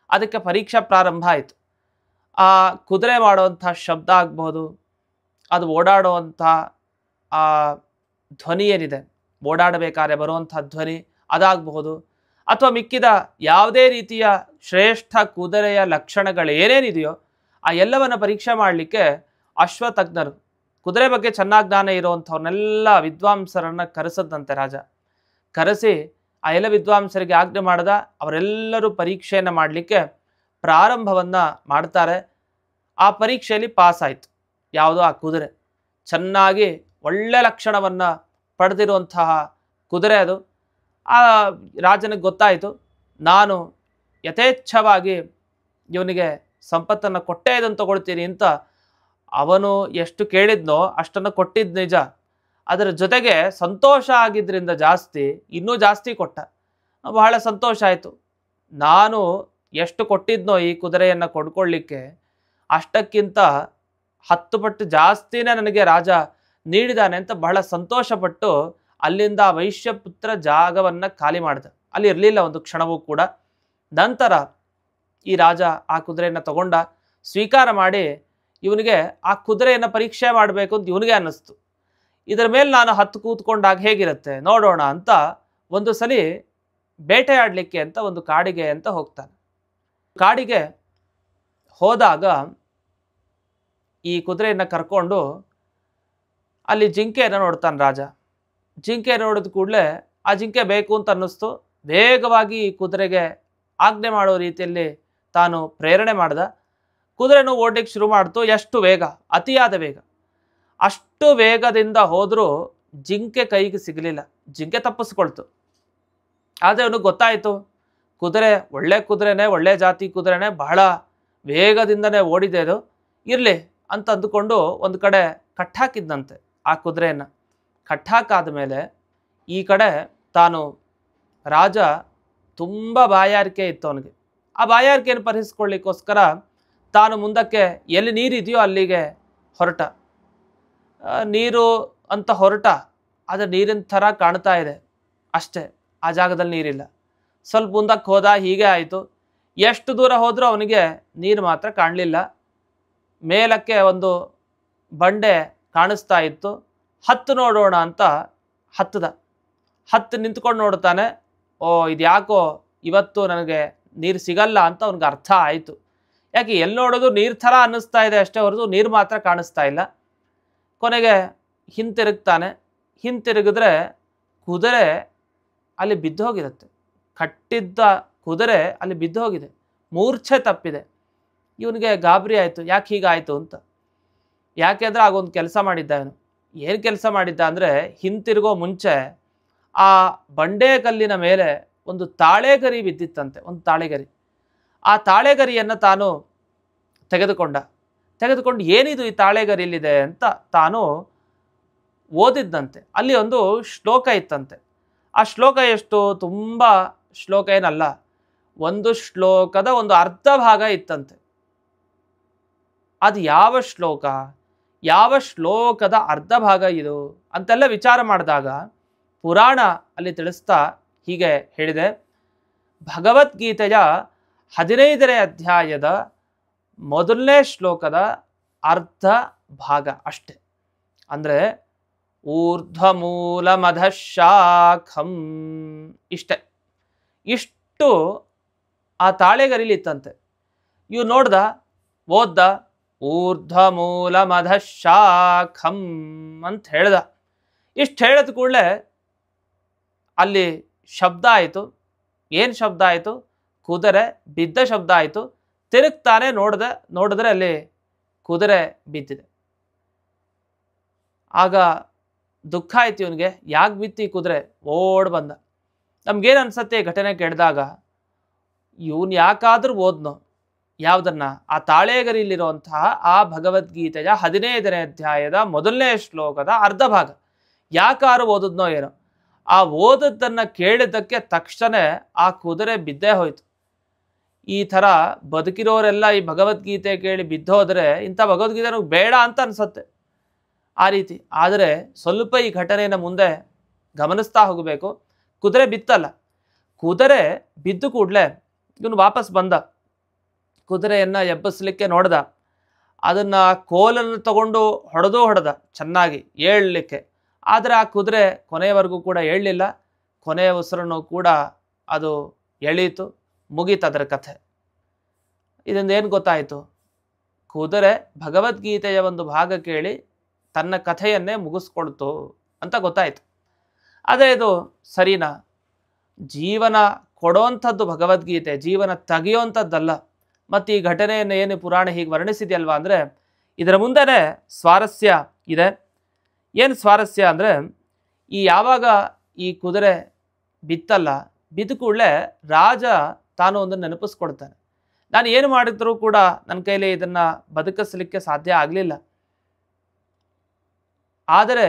ಅದಕ್ಕೆ ಪರೀಕ್ಷಾ ಪ್ರಾರಂಭ ಆಯಿತು. ಆ ಕುದುರೆ ಮಾಡುವಂಥ ಶಬ್ದ ಆಗ್ಬೋದು, ಅದು ಓಡಾಡುವಂಥ ಆ ಧ್ವನಿ ಏನಿದೆ, ಓಡಾಡಬೇಕಾದ್ರೆ ಬರುವಂಥ ಧ್ವನಿ ಅದಾಗಬಹುದು, ಅಥವಾ ಮಿಕ್ಕಿದ ಯಾವುದೇ ರೀತಿಯ ಶ್ರೇಷ್ಠ ಕುದುರೆಯ ಲಕ್ಷಣಗಳು ಏನೇನಿದೆಯೋ ಆ ಎಲ್ಲವನ್ನು ಪರೀಕ್ಷೆ ಮಾಡಲಿಕ್ಕೆ ಅಶ್ವತಜ್ಞರು, ಕುದುರೆ ಬಗ್ಗೆ ಚೆನ್ನಾಗಿ ಜ್ಞಾನ ಇರುವಂಥವ್ರನ್ನೆಲ್ಲ ವಿದ್ವಾಂಸರನ್ನು ಕರೆಸದಂತೆ ರಾಜ. ಕರೆಸಿ ಆ ಎಲ್ಲ ವಿದ್ವಾಂಸರಿಗೆ ಆಜ್ಞೆ ಮಾಡಿದ. ಅವರೆಲ್ಲರೂ ಪರೀಕ್ಷೆಯನ್ನು ಮಾಡಲಿಕ್ಕೆ ಪ್ರಾರಂಭವನ್ನು ಮಾಡ್ತಾರೆ. ಆ ಪರೀಕ್ಷೆಯಲ್ಲಿ ಪಾಸ್ ಆಯಿತು. ಯಾವುದೋ ಆ ಕುದುರೆ ಚೆನ್ನಾಗಿ ಒಳ್ಳೆ ಲಕ್ಷಣವನ್ನು ಪಡೆದಿರುವಂತಹ ಕುದುರೆ ಅದು. ಆ ರಾಜನಿಗೆ ಗೊತ್ತಾಯಿತು, ನಾನು ಯಥೇಚ್ಛವಾಗಿ ಇವನಿಗೆ ಸಂಪತ್ತನ್ನು ಕೊಟ್ಟೇ ಇದನ್ನು ತಗೊಳ್ತೀನಿ ಅಂತ. ಅವನು ಎಷ್ಟು ಕೇಳಿದ್ನೋ ಅಷ್ಟನ್ನು ಕೊಟ್ಟಿದ್ದು ನಿಜ, ಅದರ ಜೊತೆಗೆ ಸಂತೋಷ ಆಗಿದ್ದರಿಂದ ಜಾಸ್ತಿ ಇನ್ನೂ ಜಾಸ್ತಿ ಕೊಟ್ಟ. ಬಹಳ ಸಂತೋಷ ಆಯಿತು. ನಾನು ಎಷ್ಟು ಕೊಟ್ಟಿದ್ನೋ ಈ ಕುದುರೆಯನ್ನು ಕೊಂಡ್ಕೊಳ್ಳಿಕ್ಕೆ ಅಷ್ಟಕ್ಕಿಂತ 10 ಪಟ್ಟು ಜಾಸ್ತಿನೇ ನನಗೆ ರಾಜ ನೀಡಿದಾನೆ ಅಂತ ಬಹಳ ಸಂತೋಷಪಟ್ಟು ಅಲ್ಲಿಂದ ವೈಶ್ಯಪುತ್ರ ಜಾಗವನ್ನು ಖಾಲಿ ಮಾಡಿದ. ಅಲ್ಲಿ ಇರಲಿಲ್ಲ ಒಂದು ಕ್ಷಣವೂ ಕೂಡ. ನಂತರ ಈ ರಾಜ ಆ ಕುದುರೆಯನ್ನು ತಗೊಂಡ, ಸ್ವೀಕಾರ ಮಾಡಿ ಇವನಿಗೆ ಆ ಕುದುರೆಯನ್ನು ಪರೀಕ್ಷೆ ಮಾಡಬೇಕು ಅಂತ ಇವನಿಗೆ ಅನ್ನಿಸ್ತು. ಇದರ ಮೇಲೆ ನಾನು ಹತ್ತು ಕೂತ್ಕೊಂಡಾಗ ಹೇಗಿರುತ್ತೆ ನೋಡೋಣ ಅಂತ ಒಂದು ಸಲ ಬೇಟೆಯಾಡಲಿಕ್ಕೆ ಅಂತ ಒಂದು ಕಾಡಿಗೆ ಅಂತ ಹೋಗ್ತಾನೆ. ಕಾಡಿಗೆ ಹೋದಾಗ ಈ ಕುದುರೆಯನ್ನು ಕರ್ಕೊಂಡು ಅಲ್ಲಿ ಜಿಂಕೆಯನ್ನು ನೋಡ್ತಾನೆ ರಾಜ. ಜಿಂಕೆ ನೋಡಿದ ಕೂಡಲೇ ಆ ಜಿಂಕೆ ಬೇಕು ಅಂತ ಅನ್ನಿಸ್ತು. ವೇಗವಾಗಿ ಈ ಕುದುರೆಗೆ ಆಜ್ಞೆ ಮಾಡೋ ರೀತಿಯಲ್ಲಿ ತಾನು ಪ್ರೇರಣೆ ಮಾಡ್ದ. ಕುದುರೆನೂ ಓಡಲಿಕ್ಕೆ ಶುರು ಮಾಡ್ತು. ಎಷ್ಟು ವೇಗ, ಅತಿಯಾದ ವೇಗ. ಅಷ್ಟು ವೇಗದಿಂದ ಹೋದರೂ ಜಿಂಕೆ ಕೈಗೆ ಸಿಗಲಿಲ್ಲ. ಜಿಂಕೆ ತಪ್ಪಿಸ್ಕೊಳ್ತು. ಆದರೆ ಅವನಿಗೆ ಗೊತ್ತಾಯಿತು, ಕುದುರೆ ಒಳ್ಳೆ ಕುದುರೆನೇ, ಒಳ್ಳೆ ಜಾತಿ ಕುದುರೆನೇ, ಬಹಳ ವೇಗದಿಂದನೇ ಓಡಿದೆ ಅದು, ಇರಲಿ ಅಂತ ಅಂದುಕೊಂಡು ಒಂದು ಕಡೆ ಕಟ್ಟಾಕಿದ್ದಂತೆ ಆ ಕುದುರೆಯನ್ನು. ಕಟ್ಟಾಕಾದ ಮೇಲೆ ಈ ಕಡೆ ತಾನು ರಾಜ ತುಂಬ ಬಾಯಾರಿಕೆ ಇತ್ತು ಅವನಿಗೆ. ಆ ಬಾಯಾರಿಕೆಯನ್ನು ಪರಿಹರಿಸ್ಕೊಳ್ಳಿಕ್ಕೋಸ್ಕರ ತಾನು ಮುಂದಕ್ಕೆ ಎಲ್ಲಿ ನೀರಿದೆಯೋ ಅಲ್ಲಿಗೆ ಹೊರಟ. ನೀರು ಅಂತ ಹೊರಟ, ಆದರೆ ನೀರಿನ ಥರ ಕಾಣ್ತಾ ಇದೆ ಅಷ್ಟೇ, ಆ ಜಾಗದಲ್ಲಿ ನೀರಿಲ್ಲ. ಸ್ವಲ್ಪ ಮುಂದಕ್ಕೆ ಹೋದ, ಹೀಗೆ ಆಯಿತು. ಎಷ್ಟು ದೂರ ಹೋದರೂ ಅವನಿಗೆ ನೀರು ಮಾತ್ರ ಕಾಣಲಿಲ್ಲ. ಮೇಲಕ್ಕೆ ಒಂದು ಬಂಡೆ ಕಾಣಿಸ್ತಾ ಇತ್ತು. ಹತ್ತು ನೋಡೋಣ ಅಂತ ಹತ್ತು ನಿಂತ್ಕೊಂಡು ನೋಡ್ತಾನೆ. ಓ, ಇದು ಯಾಕೋ ಇವತ್ತು ನನಗೆ ನೀರು ಸಿಗಲ್ಲ ಅಂತ ಅವ್ನಿಗೆ ಅರ್ಥ ಆಯಿತು. ಯಾಕೆ ಎಲ್ಲಿ ನೋಡೋದು ನೀರು ಥರ ಅನ್ನಿಸ್ತಾ ಇದೆ ಅಷ್ಟೇ ಹೊರತು ನೀರು ಮಾತ್ರ ಕಾಣಿಸ್ತಾ ಇಲ್ಲ. ಕೊನೆಗೆ ಹಿಂತಿರುಗ್ತಾನೆ. ಹಿಂತಿರುಗಿದ್ರೆ ಕುದುರೆ ಅಲ್ಲಿ ಬಿದ್ದೋಗಿರುತ್ತೆ. ಕಟ್ಟಿದ್ದ ಕುದುರೆ ಅಲ್ಲಿ ಬಿದ್ದೋಗಿದೆ, ಮೂರ್ಛೆ ತಪ್ಪಿದೆ. ಇವನಿಗೆ ಗಾಬರಿ ಆಯಿತು, ಯಾಕೆ ಹೀಗಾಯಿತು ಅಂತ. ಯಾಕೆಂದರೆ ಆಗೊಂದು ಕೆಲಸ ಮಾಡಿದ್ದ ಇವನು. ಏನು ಕೆಲಸ ಮಾಡಿದ್ದ ಅಂದರೆ, ಹಿಂತಿರುಗೋ ಮುಂಚೆ ಆ ಬಂಡೆಕಲ್ಲಿನ ಮೇಲೆ ಒಂದು ತಾಳೆಗರಿ ಬಿದ್ದಿತ್ತಂತೆ, ಒಂದು ತಾಳೆಗರಿ. ಆ ತಾಳೆಗರಿಯನ್ನು ತಾನು ತೆಗೆದುಕೊಂಡು ಏನಿದು ಈ ತಾಳೆಗರಿಯಲ್ಲಿದೆ ಅಂತ ತಾನು ಓದಿದ್ದಂತೆ. ಅಲ್ಲಿ ಒಂದು ಶ್ಲೋಕ ಇತ್ತಂತೆ. ಆ ಶ್ಲೋಕ ಎಷ್ಟು, ತುಂಬ ಶ್ಲೋಕ ಏನಲ್ಲ, ಒಂದು ಶ್ಲೋಕದ ಒಂದು ಅರ್ಧ ಭಾಗ ಇತ್ತಂತೆ. ಅದು ಯಾವ ಶ್ಲೋಕದ ಅರ್ಧ ಭಾಗ ಇದು ಅಂತೆಲ್ಲ ವಿಚಾರ ಮಾಡಿದಾಗ ಪುರಾಣ ಅಲ್ಲಿ ತಿಳಿಸ್ತಾ ಹೀಗೆ ಹೇಳಿದೆ. ಭಗವದ್ಗೀತೆಯ 15ನೇ ಅಧ್ಯಾಯದ ಮೊದಲನೇ ಶ್ಲೋಕದ ಅರ್ಧ ಭಾಗ ಅಷ್ಟೆ. ಅಂದರೆ ಊರ್ಧ್ವಮೂಲಮಧಃಶಾಖಂ, ಇಷ್ಟು ಆ ತಾಳೆಗರಿಲಿ ಇತ್ತಂತೆ. ಇವು ನೋಡ್ದ, ಓದ್ದ, ಊರ್ಧ್ವಮೂಲಮಧಃಶಾಖಂ ಅಂತ ಹೇಳ್ದ. ಇಷ್ಟು ಹೇಳಿದ ಕೂಡಲೇ ಅಲ್ಲಿ ಶಬ್ದ ಆಯಿತು. ಏನು ಶಬ್ದ ಆಯಿತು? ಕುದುರೆ ಬಿದ್ದ ಶಬ್ದ ಆಯಿತು. ತಿರುಗ್ತಾನೆ, ನೋಡಿದ್ರೆ ಅಲ್ಲಿ ಕುದುರೆ ಬಿದ್ದಿದೆ. ಆಗ ದುಃಖ ಆಯ್ತು ಇವನಿಗೆ, ಯಾಕೆ ಬಿತ್ತಿ ಕುದುರೆ? ಓಡ್ ಬಂದ. ನಮ್ಗೇನು ಅನ್ಸತ್ತೆ ಘಟನೆ ಕೇಳಿದಾಗ, ಇವನು ಯಾಕಾದ್ರೂ ಓದ್ನೋ ಯಾವುದನ್ನ? ಆ ತಾಳೆಗರಿಯಲ್ಲಿರುವಂತಹ ಆ ಭಗವದ್ಗೀತೆಯ 15ನೇ ಅಧ್ಯಾಯದ ಮೊದಲನೇ ಶ್ಲೋಕದ ಅರ್ಧ ಭಾಗ ಯಾಕಾರು ಓದಿದ್ನೋ ಏನೋ. ಆ ಓದದ್ದನ್ನು ಕೇಳಿದ್ದಕ್ಕೆ ತಕ್ಷಣ ಆ ಕುದುರೆ ಬಿದ್ದೇ ಹೋಯ್ತು. ಈ ಥರ ಬದುಕಿರೋರೆಲ್ಲ ಈ ಭಗವದ್ಗೀತೆ ಕೇಳಿ ಬಿದ್ದೋದ್ರೆ ಇಂಥ ಭಗವದ್ಗೀತೆ ನಮಗೆ ಬೇಡ ಅಂತ ಅನ್ಸುತ್ತೆ ಆ ರೀತಿ. ಆದರೆ ಸ್ವಲ್ಪ ಈ ಘಟನೆಯನ್ನು ಮುಂದೆ ಗಮನಿಸ್ತಾ ಹೋಗಬೇಕು. ಕುದುರೆ ಬಿತ್ತಲ್ಲ, ಕುದುರೆ ಬಿದ್ದು ಕೂಡಲೇ ಇವನು ವಾಪಸ್ ಬಂದ. ಕುದುರೆಯನ್ನು ಎಬ್ಬಿಸ್ಲಿಕ್ಕೆ ನೋಡ್ದ. ಅದನ್ನು ಕೋಲನ್ನು ತಗೊಂಡು ಹೊಡೆದ ಚೆನ್ನಾಗಿ ಏಳಲಿಕ್ಕೆ. ಆದರೆ ಆ ಕುದುರೆ ಕೊನೆಯವರೆಗೂ ಕೂಡ ಏಳಲಿಲ್ಲ. ಕೊನೆಯ ಉಸಿರನ್ನು ಕೂಡ ಅದು ಎಳೀತು, ಮುಗೀತು ಅದರ ಕಥೆ. ಇದರಿಂದ ಏನು ಗೊತ್ತಾಯಿತು? ಕುದುರೆ ಭಗವದ್ಗೀತೆಯ ಒಂದು ಭಾಗ ಕೇಳಿ ತನ್ನ ಕಥೆಯನ್ನೇ ಮುಗಿಸ್ಕೊಳ್ತು ಅಂತ ಗೊತ್ತಾಯಿತು. ಅದೇ ಇದು ಸರಿನಾ? ಜೀವನ ಕೊಡೋವಂಥದ್ದು ಭಗವದ್ಗೀತೆ, ಜೀವನ ತೆಗೆಯುವಂಥದ್ದಲ್ಲ. ಮತ್ತು ಈ ಘಟನೆಯನ್ನು ಏನು ಪುರಾಣ ಹೀಗೆ ವರ್ಣಿಸಿದೆಯಲ್ವಾ ಅಂದರೆ, ಇದರ ಮುಂದೆನೇ ಸ್ವಾರಸ್ಯ ಇದೆ. ಏನು ಸ್ವಾರಸ್ಯ ಅಂದರೆ, ಯಾವಾಗ ಈ ಕುದುರೆ ಬಿತ್ತಲ್ಲ, ಬಿದ್ದ ಕೂಡಲೇ ರಾಜ ತಾನು ಒಂದು ನೆನಪಿಸ್ಕೊಡ್ತಾನೆ. ನಾನು ಏನು ಮಾಡಿದ್ರೂ ಕೂಡ ನನ್ನ ಕೈಲಿ ಇದನ್ನು ಬದುಕಿಸಲಿಕ್ಕೆ ಸಾಧ್ಯ ಆಗಲಿಲ್ಲ. ಆದರೆ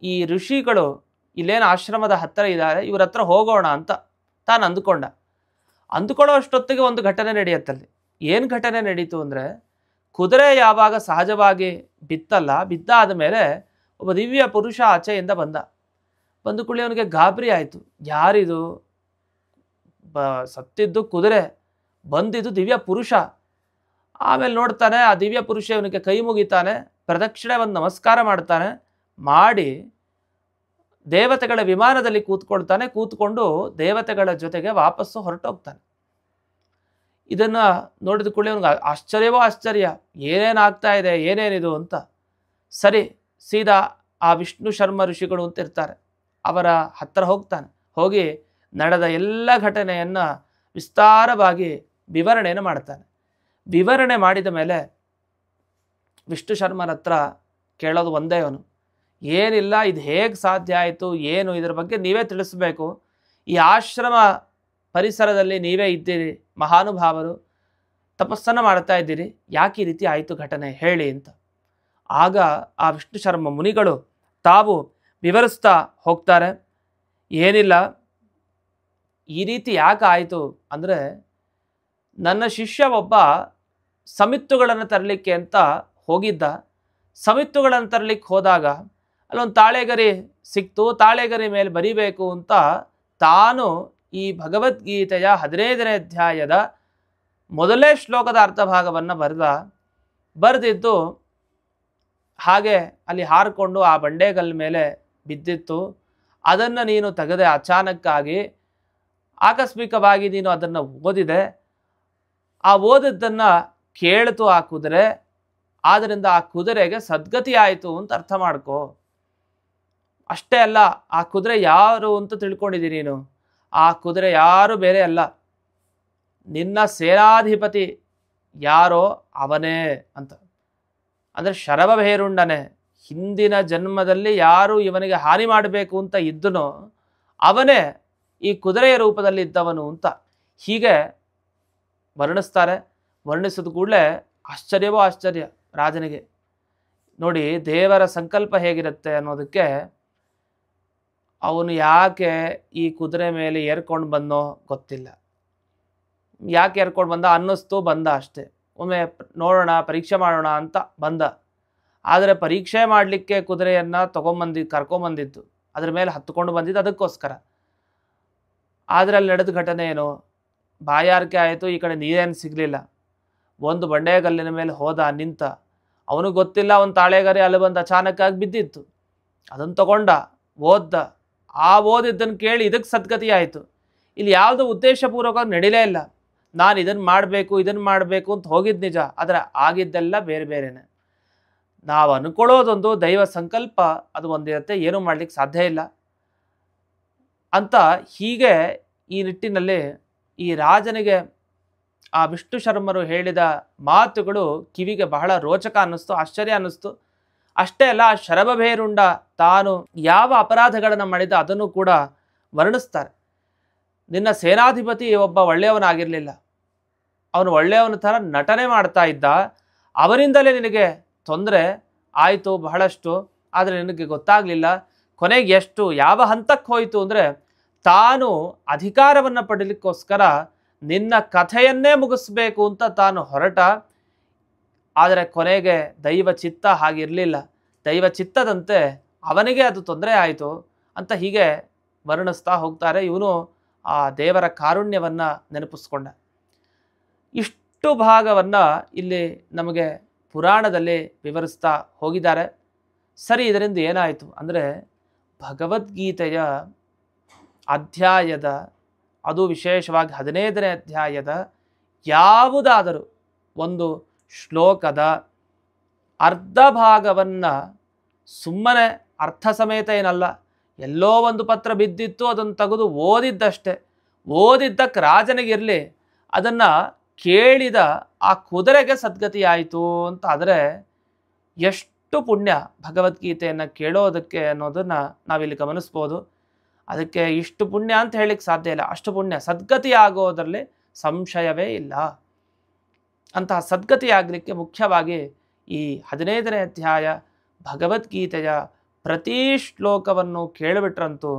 ಈ ಋಷಿಗಳು ಇಲ್ಲೇನು ಆಶ್ರಮದ ಹತ್ತಿರ ಇದ್ದಾರೆ, ಇವ್ರ ಹತ್ರ ಹೋಗೋಣ ಅಂತ ತಾನು ಅಂದುಕೊಳ್ಳೋ ಅಷ್ಟೊತ್ತಿಗೆ ಒಂದು ಘಟನೆ ನಡೆಯುತ್ತಲ್ಲಿ. ಏನು ಘಟನೆ ನಡೀತು ಅಂದರೆ, ಕುದುರೆ ಯಾವಾಗ ಸಹಜವಾಗಿ ಬಿದ್ದಾದ ಮೇಲೆ ಒಬ್ಬ ದಿವ್ಯ ಪುರುಷ ಆಚೆಯಿಂದ ಬಂದು ಕೂಡಲೇ ಅವನಿಗೆ ಗಾಬರಿ ಆಯಿತು. ಯಾರಿದು? ಸತ್ತಿದ್ದು ಕುದುರೆ, ಬಂದಿದ್ದು ದಿವ್ಯ ಪುರುಷ. ಆಮೇಲೆ ನೋಡ್ತಾನೆ, ಆ ದಿವ್ಯ ಪುರುಷ ಇವನಿಗೆ ಕೈ ಮುಗಿತಾನೆ, ಪ್ರದಕ್ಷಿಣೆ ಒಂದು ನಮಸ್ಕಾರ ಮಾಡ್ತಾನೆ, ಮಾಡಿ ದೇವತೆಗಳ ವಿಮಾನದಲ್ಲಿ ಕೂತ್ಕೊಂಡು ದೇವತೆಗಳ ಜೊತೆಗೆ ವಾಪಸ್ಸು ಹೊರಟೋಗ್ತಾನೆ. ಇದನ್ನು ನೋಡಿದ ಕೂಡಲೇ ಅವನಿಗೆ ಆಶ್ಚರ್ಯವೋ ಆಶ್ಚರ್ಯ, ಏನೇನಾಗ್ತಾ ಇದೆ, ಏನೇನಿದು ಅಂತ. ಸರಿ, ಸೀದಾ ಆ ವಿಷ್ಣು ಶರ್ಮ ಋಷಿಗಳು ಅಂತ ಇರ್ತಾರೆ, ಅವರ ಹತ್ತಿರ ಹೋಗಿ ನಡೆದ ಎಲ್ಲ ಘಟನೆಯನ್ನು ವಿಸ್ತಾರವಾಗಿ ವಿವರಣೆಯನ್ನು ಮಾಡ್ತಾನೆ. ವಿವರಣೆ ಮಾಡಿದ ಮೇಲೆ ವಿಷ್ಣು ಶರ್ಮರ ಹತ್ರ ಕೇಳೋದು ಒಂದೇ, ಅವನು ಏನಿಲ್ಲ, ಇದು ಹೇಗೆ ಸಾಧ್ಯ ಆಯಿತು, ಏನು ಇದರ ಬಗ್ಗೆ ನೀವೇ ತಿಳಿಸ್ಬೇಕು. ಈ ಆಶ್ರಮ ಪರಿಸರದಲ್ಲಿ ನೀವೇ ಇದ್ದೀರಿ, ಮಹಾನುಭಾವರು, ತಪಸ್ಸನ್ನು ಮಾಡ್ತಾ ಇದ್ದೀರಿ, ಯಾಕೆ ಈ ರೀತಿ ಆಯಿತು ಘಟನೆ ಹೇಳಿ ಅಂತ. ಆಗ ಆ ವಿಷ್ಣು ಶರ್ಮ ಮುನಿಗಳು ತಾವು ವಿವರಿಸ್ತಾ ಹೋಗ್ತಾರೆ. ಏನಿಲ್ಲ, ಈ ರೀತಿ ಯಾಕೆ ಆಯಿತು ಅಂದರೆ, ನನ್ನ ಶಿಷ್ಯ ಒಬ್ಬ ಸಮಿತ್ತುಗಳನ್ನು ತರಲಿಕ್ಕೆ ಅಂತ ಹೋಗಿದ್ದ. ಸಮಿತ್ತುಗಳನ್ನು ತರಲಿಕ್ಕೆ ಹೋದಾಗ ಅಲ್ಲೊಂದು ತಾಳೆಗರಿ ಸಿಕ್ತು. ತಾಳೆಗರಿ ಮೇಲೆ ಬರಿಬೇಕು ಅಂತ ತಾನು ಈ ಭಗವದ್ಗೀತೆಯ 15ನೇ ಅಧ್ಯಾಯದ ಮೊದಲನೇ ಶ್ಲೋಕದ ಅರ್ಥಭಾಗವನ್ನು ಬರೆದಿದ್ದು ಹಾಗೆ ಅಲ್ಲಿ ಹಾರಿಕೊಂಡು ಆ ಬಂಡೆಗಲ್ಲ ಮೇಲೆ ಬಿದ್ದಿತ್ತು. ಅದನ್ನು ನೀನು ತೆಗೆದೆ, ಅಚಾನಕ್ಕಾಗಿ ಆಕಸ್ಮಿಕವಾಗಿ ನೀನು ಅದನ್ನು ಓದಿದೆ. ಆ ಓದಿದ್ದನ್ನು ಕೇಳಿತು ಆ ಕುದುರೆ, ಆದ್ದರಿಂದ ಆ ಕುದುರೆಗೆ ಸದ್ಗತಿ ಆಯಿತು ಅಂತ ಅರ್ಥ ಮಾಡ್ಕೋ. ಅಷ್ಟೇ ಅಲ್ಲ, ಆ ಕುದುರೆ ಯಾರು ಅಂತ ತಿಳ್ಕೊಂಡಿದ್ದೀನಿ ನೀನು. ಆ ಕುದುರೆ ಯಾರು ಬೇರೆ ಅಲ್ಲ, ನಿನ್ನ ಸೇನಾಧಿಪತಿ ಯಾರೋ ಅವನೇ ಅಂತ. ಅಂದರೆ ಶರಭಭೇರುಂಡನೇ, ಹಿಂದಿನ ಜನ್ಮದಲ್ಲಿ ಯಾರು ಇವನಿಗೆ ಹಾನಿ ಮಾಡಬೇಕು ಅಂತ ಇದ್ದನೋ ಅವನೇ ಈ ಕುದುರೆಯ ರೂಪದಲ್ಲಿ ಇದ್ದವನು ಅಂತ ಹೀಗೆ ವರ್ಣಿಸ್ತಾರೆ. ವರ್ಣಿಸಿದ ಕೂಡಲೇ ಆಶ್ಚರ್ಯವೋ ಆಶ್ಚರ್ಯ ರಾಜನಿಗೆ. ನೋಡಿ, ದೇವರ ಸಂಕಲ್ಪ ಹೇಗಿರುತ್ತೆ ಅನ್ನೋದಕ್ಕೆ, ಅವನು ಯಾಕೆ ಈ ಕುದುರೆ ಮೇಲೆ ಏರ್ಕೊಂಡು ಬಂದೋ ಗೊತ್ತಿಲ್ಲ. ಯಾಕೆ ಏರ್ಕೊಂಡು ಅನ್ನಿಸ್ತು, ಬಂದ ಅಷ್ಟೇ. ಒಮ್ಮೆ ನೋಡೋಣ, ಪರೀಕ್ಷೆ ಮಾಡೋಣ ಅಂತ ಬಂದ. ಆದರೆ ಪರೀಕ್ಷೆ ಮಾಡಲಿಕ್ಕೆ ಕುದುರೆಯನ್ನು ಕರ್ಕೊಂಬಂದಿದ್ದು, ಅದ್ರ ಮೇಲೆ ಹತ್ಕೊಂಡು ಬಂದಿದ್ದು ಅದಕ್ಕೋಸ್ಕರ. ಆದರೆ ಅಲ್ಲಿ ನಡೆದ ಘಟನೆ ಏನು, ಬಾಯಾರಿಕೆ ಆಯಿತು, ಈ ಕಡೆ ನೀರೇನು ಸಿಗಲಿಲ್ಲ. ಒಂದು ಬಂಡೆಗಲ್ಲಿನ ಮೇಲೆ ನಿಂತ. ಅವನಿಗೆ ಗೊತ್ತಿಲ್ಲ, ಒಂದು ತಾಳೆಗರಿ ಅಲ್ಲಿ ಬಂದು ಅಚಾನಕ್ಕಾಗಿ ಬಿದ್ದಿತ್ತು. ಅದನ್ನು ತಗೊಂಡ, ಓದ್ದ. ಆ ಓದಿದ್ದನ್ನು ಕೇಳಿ ಇದಕ್ಕೆ ಸದ್ಗತಿ ಆಯಿತು. ಇಲ್ಲಿ ಯಾವುದೋ ಉದ್ದೇಶಪೂರ್ವಕವಾಗಿ ನಡೀಲೇ ಇಲ್ಲ. ನಾನು ಇದನ್ನು ಮಾಡಬೇಕು ಅಂತ ಹೋಗಿದ್ದು ನಿಜ, ಆದರೆ ಆಗಿದ್ದೆಲ್ಲ ಬೇರೆ ಬೇರೆನೆ. ನಾವು ಅನ್ಕೊಳ್ಳೋದೊಂದು, ದೈವ ಸಂಕಲ್ಪ ಅದು ಒಂದಿರುತ್ತೆ, ಏನೂ ಮಾಡಲಿಕ್ಕೆ ಸಾಧ್ಯ ಇಲ್ಲ ಅಂತ. ಹೀಗೆ ಈ ನಿಟ್ಟಿನಲ್ಲಿ ಈ ರಾಜನಿಗೆ ಆ ವಿಷ್ಣು ಶರ್ಮರು ಹೇಳಿದ ಮಾತುಗಳು ಕಿವಿಗೆ ಬಹಳ ರೋಚಕ ಅನ್ನಿಸ್ತು, ಆಶ್ಚರ್ಯ ಅನ್ನಿಸ್ತು. ಅಷ್ಟೇ ಅಲ್ಲ, ಆ ಶರಭಭೇರುಂಡ ತಾನು ಯಾವ ಅಪರಾಧಗಳನ್ನು ಮಾಡಿದ ಅದನ್ನು ಕೂಡ ವರ್ಣಿಸ್ತಾರೆ. ನಿನ್ನ ಸೇನಾಧಿಪತಿ ಒಬ್ಬ ಒಳ್ಳೆಯವನಾಗಿರಲಿಲ್ಲ, ಅವನು ಒಳ್ಳೆಯವನ ಥರ ನಟನೆ ಮಾಡ್ತಾ ಇದ್ದ, ಅವರಿಂದಲೇ ನಿನಗೆ ತೊಂದರೆ ಆಯಿತು ಬಹಳಷ್ಟು. ಆದರೆ ನಿನಗೆ ಗೊತ್ತಾಗಲಿಲ್ಲ. ಕೊನೆಗೆ ಯಾವ ಹಂತಕ್ಕೆ ಹೋಯಿತು ಅಂದರೆ, ತಾನು ಅಧಿಕಾರವನ್ನು ಪಡೀಲಿಕ್ಕೋಸ್ಕರ ನಿನ್ನ ಕಥೆಯನ್ನೇ ಮುಗಿಸ್ಬೇಕು ಅಂತ ತಾನು ಹೊರಟ. ಆದರೆ ಕೊನೆಗೆ ದೈವ ಚಿತ್ತ ಹಾಗಿರಲಿಲ್ಲ. ದೈವ ಚಿತ್ತದಂತೆ ಅವನಿಗೆ ಅದು ತೊಂದರೆ ಆಯಿತು ಅಂತ ಹೀಗೆ ವರ್ಣಿಸ್ತಾ ಹೋಗ್ತಾರೆ. ಇವನು ಆ ದೇವರ ಕಾರುಣ್ಯವನ್ನು ನೆನಪಿಸ್ಕೊಂಡ. ಇಷ್ಟು ಭಾಗವನ್ನು ಇಲ್ಲಿ ನಮಗೆ ಪುರಾಣದಲ್ಲಿ ವಿವರಿಸ್ತಾ ಹೋಗಿದ್ದಾರೆ. ಸರಿ, ಇದರಿಂದ ಏನಾಯಿತು ಅಂದರೆ ಭಗವದ್ಗೀತೆಯ ಅಧ್ಯಾಯದ, ಅದು ವಿಶೇಷವಾಗಿ 15ನೇ ಅಧ್ಯಾಯದ ಯಾವುದಾದರೂ ಒಂದು ಶ್ಲೋಕದ ಅರ್ಧ ಭಾಗವನ್ನು ಸುಮ್ಮನೆ ಅರ್ಥ ಸಮೇತ ಏನಲ್ಲ, ಎಲ್ಲೋ ಒಂದು ಪತ್ರ ಬಿದ್ದಿತ್ತು ಅದನ್ನು ತೆಗೆದು ಓದಿದ್ದಷ್ಟೇ, ಓದಿದ್ದಕ್ಕೆ ರಾಜನಿಗಿರಲಿ, ಅದನ್ನು ಕೇಳಿದ ಆ ಕುದುರೆಗೆ ಸದ್ಗತಿ ಆಯಿತು ಅಂತ ಆದರೆ ಎಷ್ಟು ಪುಣ್ಯ ಭಗವದ್ಗೀತೆಯನ್ನು ಕೇಳೋದಕ್ಕೆ ಅನ್ನೋದನ್ನು ನಾವಿಲ್ಲಿ ಗಮನಿಸ್ಬೋದು. ಅದಕ್ಕೆ ಇಷ್ಟು ಪುಣ್ಯ ಅಂತ ಹೇಳಲಿಕ್ಕೆ ಸಾಧ್ಯ ಇಲ್ಲ, ಅಷ್ಟು ಪುಣ್ಯ, ಸದ್ಗತಿ ಆಗೋದರಲ್ಲಿ ಸಂಶಯವೇ ಇಲ್ಲ. ಅಂತಹ ಸದ್ಗತಿ ಆಗಲಿಕ್ಕೆ ಮುಖ್ಯವಾಗಿ ಈ 15ನೇ ಅಧ್ಯಾಯ ಭಗವದ್ಗೀತೆಯ ಪ್ರತಿ ಶ್ಲೋಕವನ್ನು ಕೇಳಿಬಿಟ್ರಂತೂ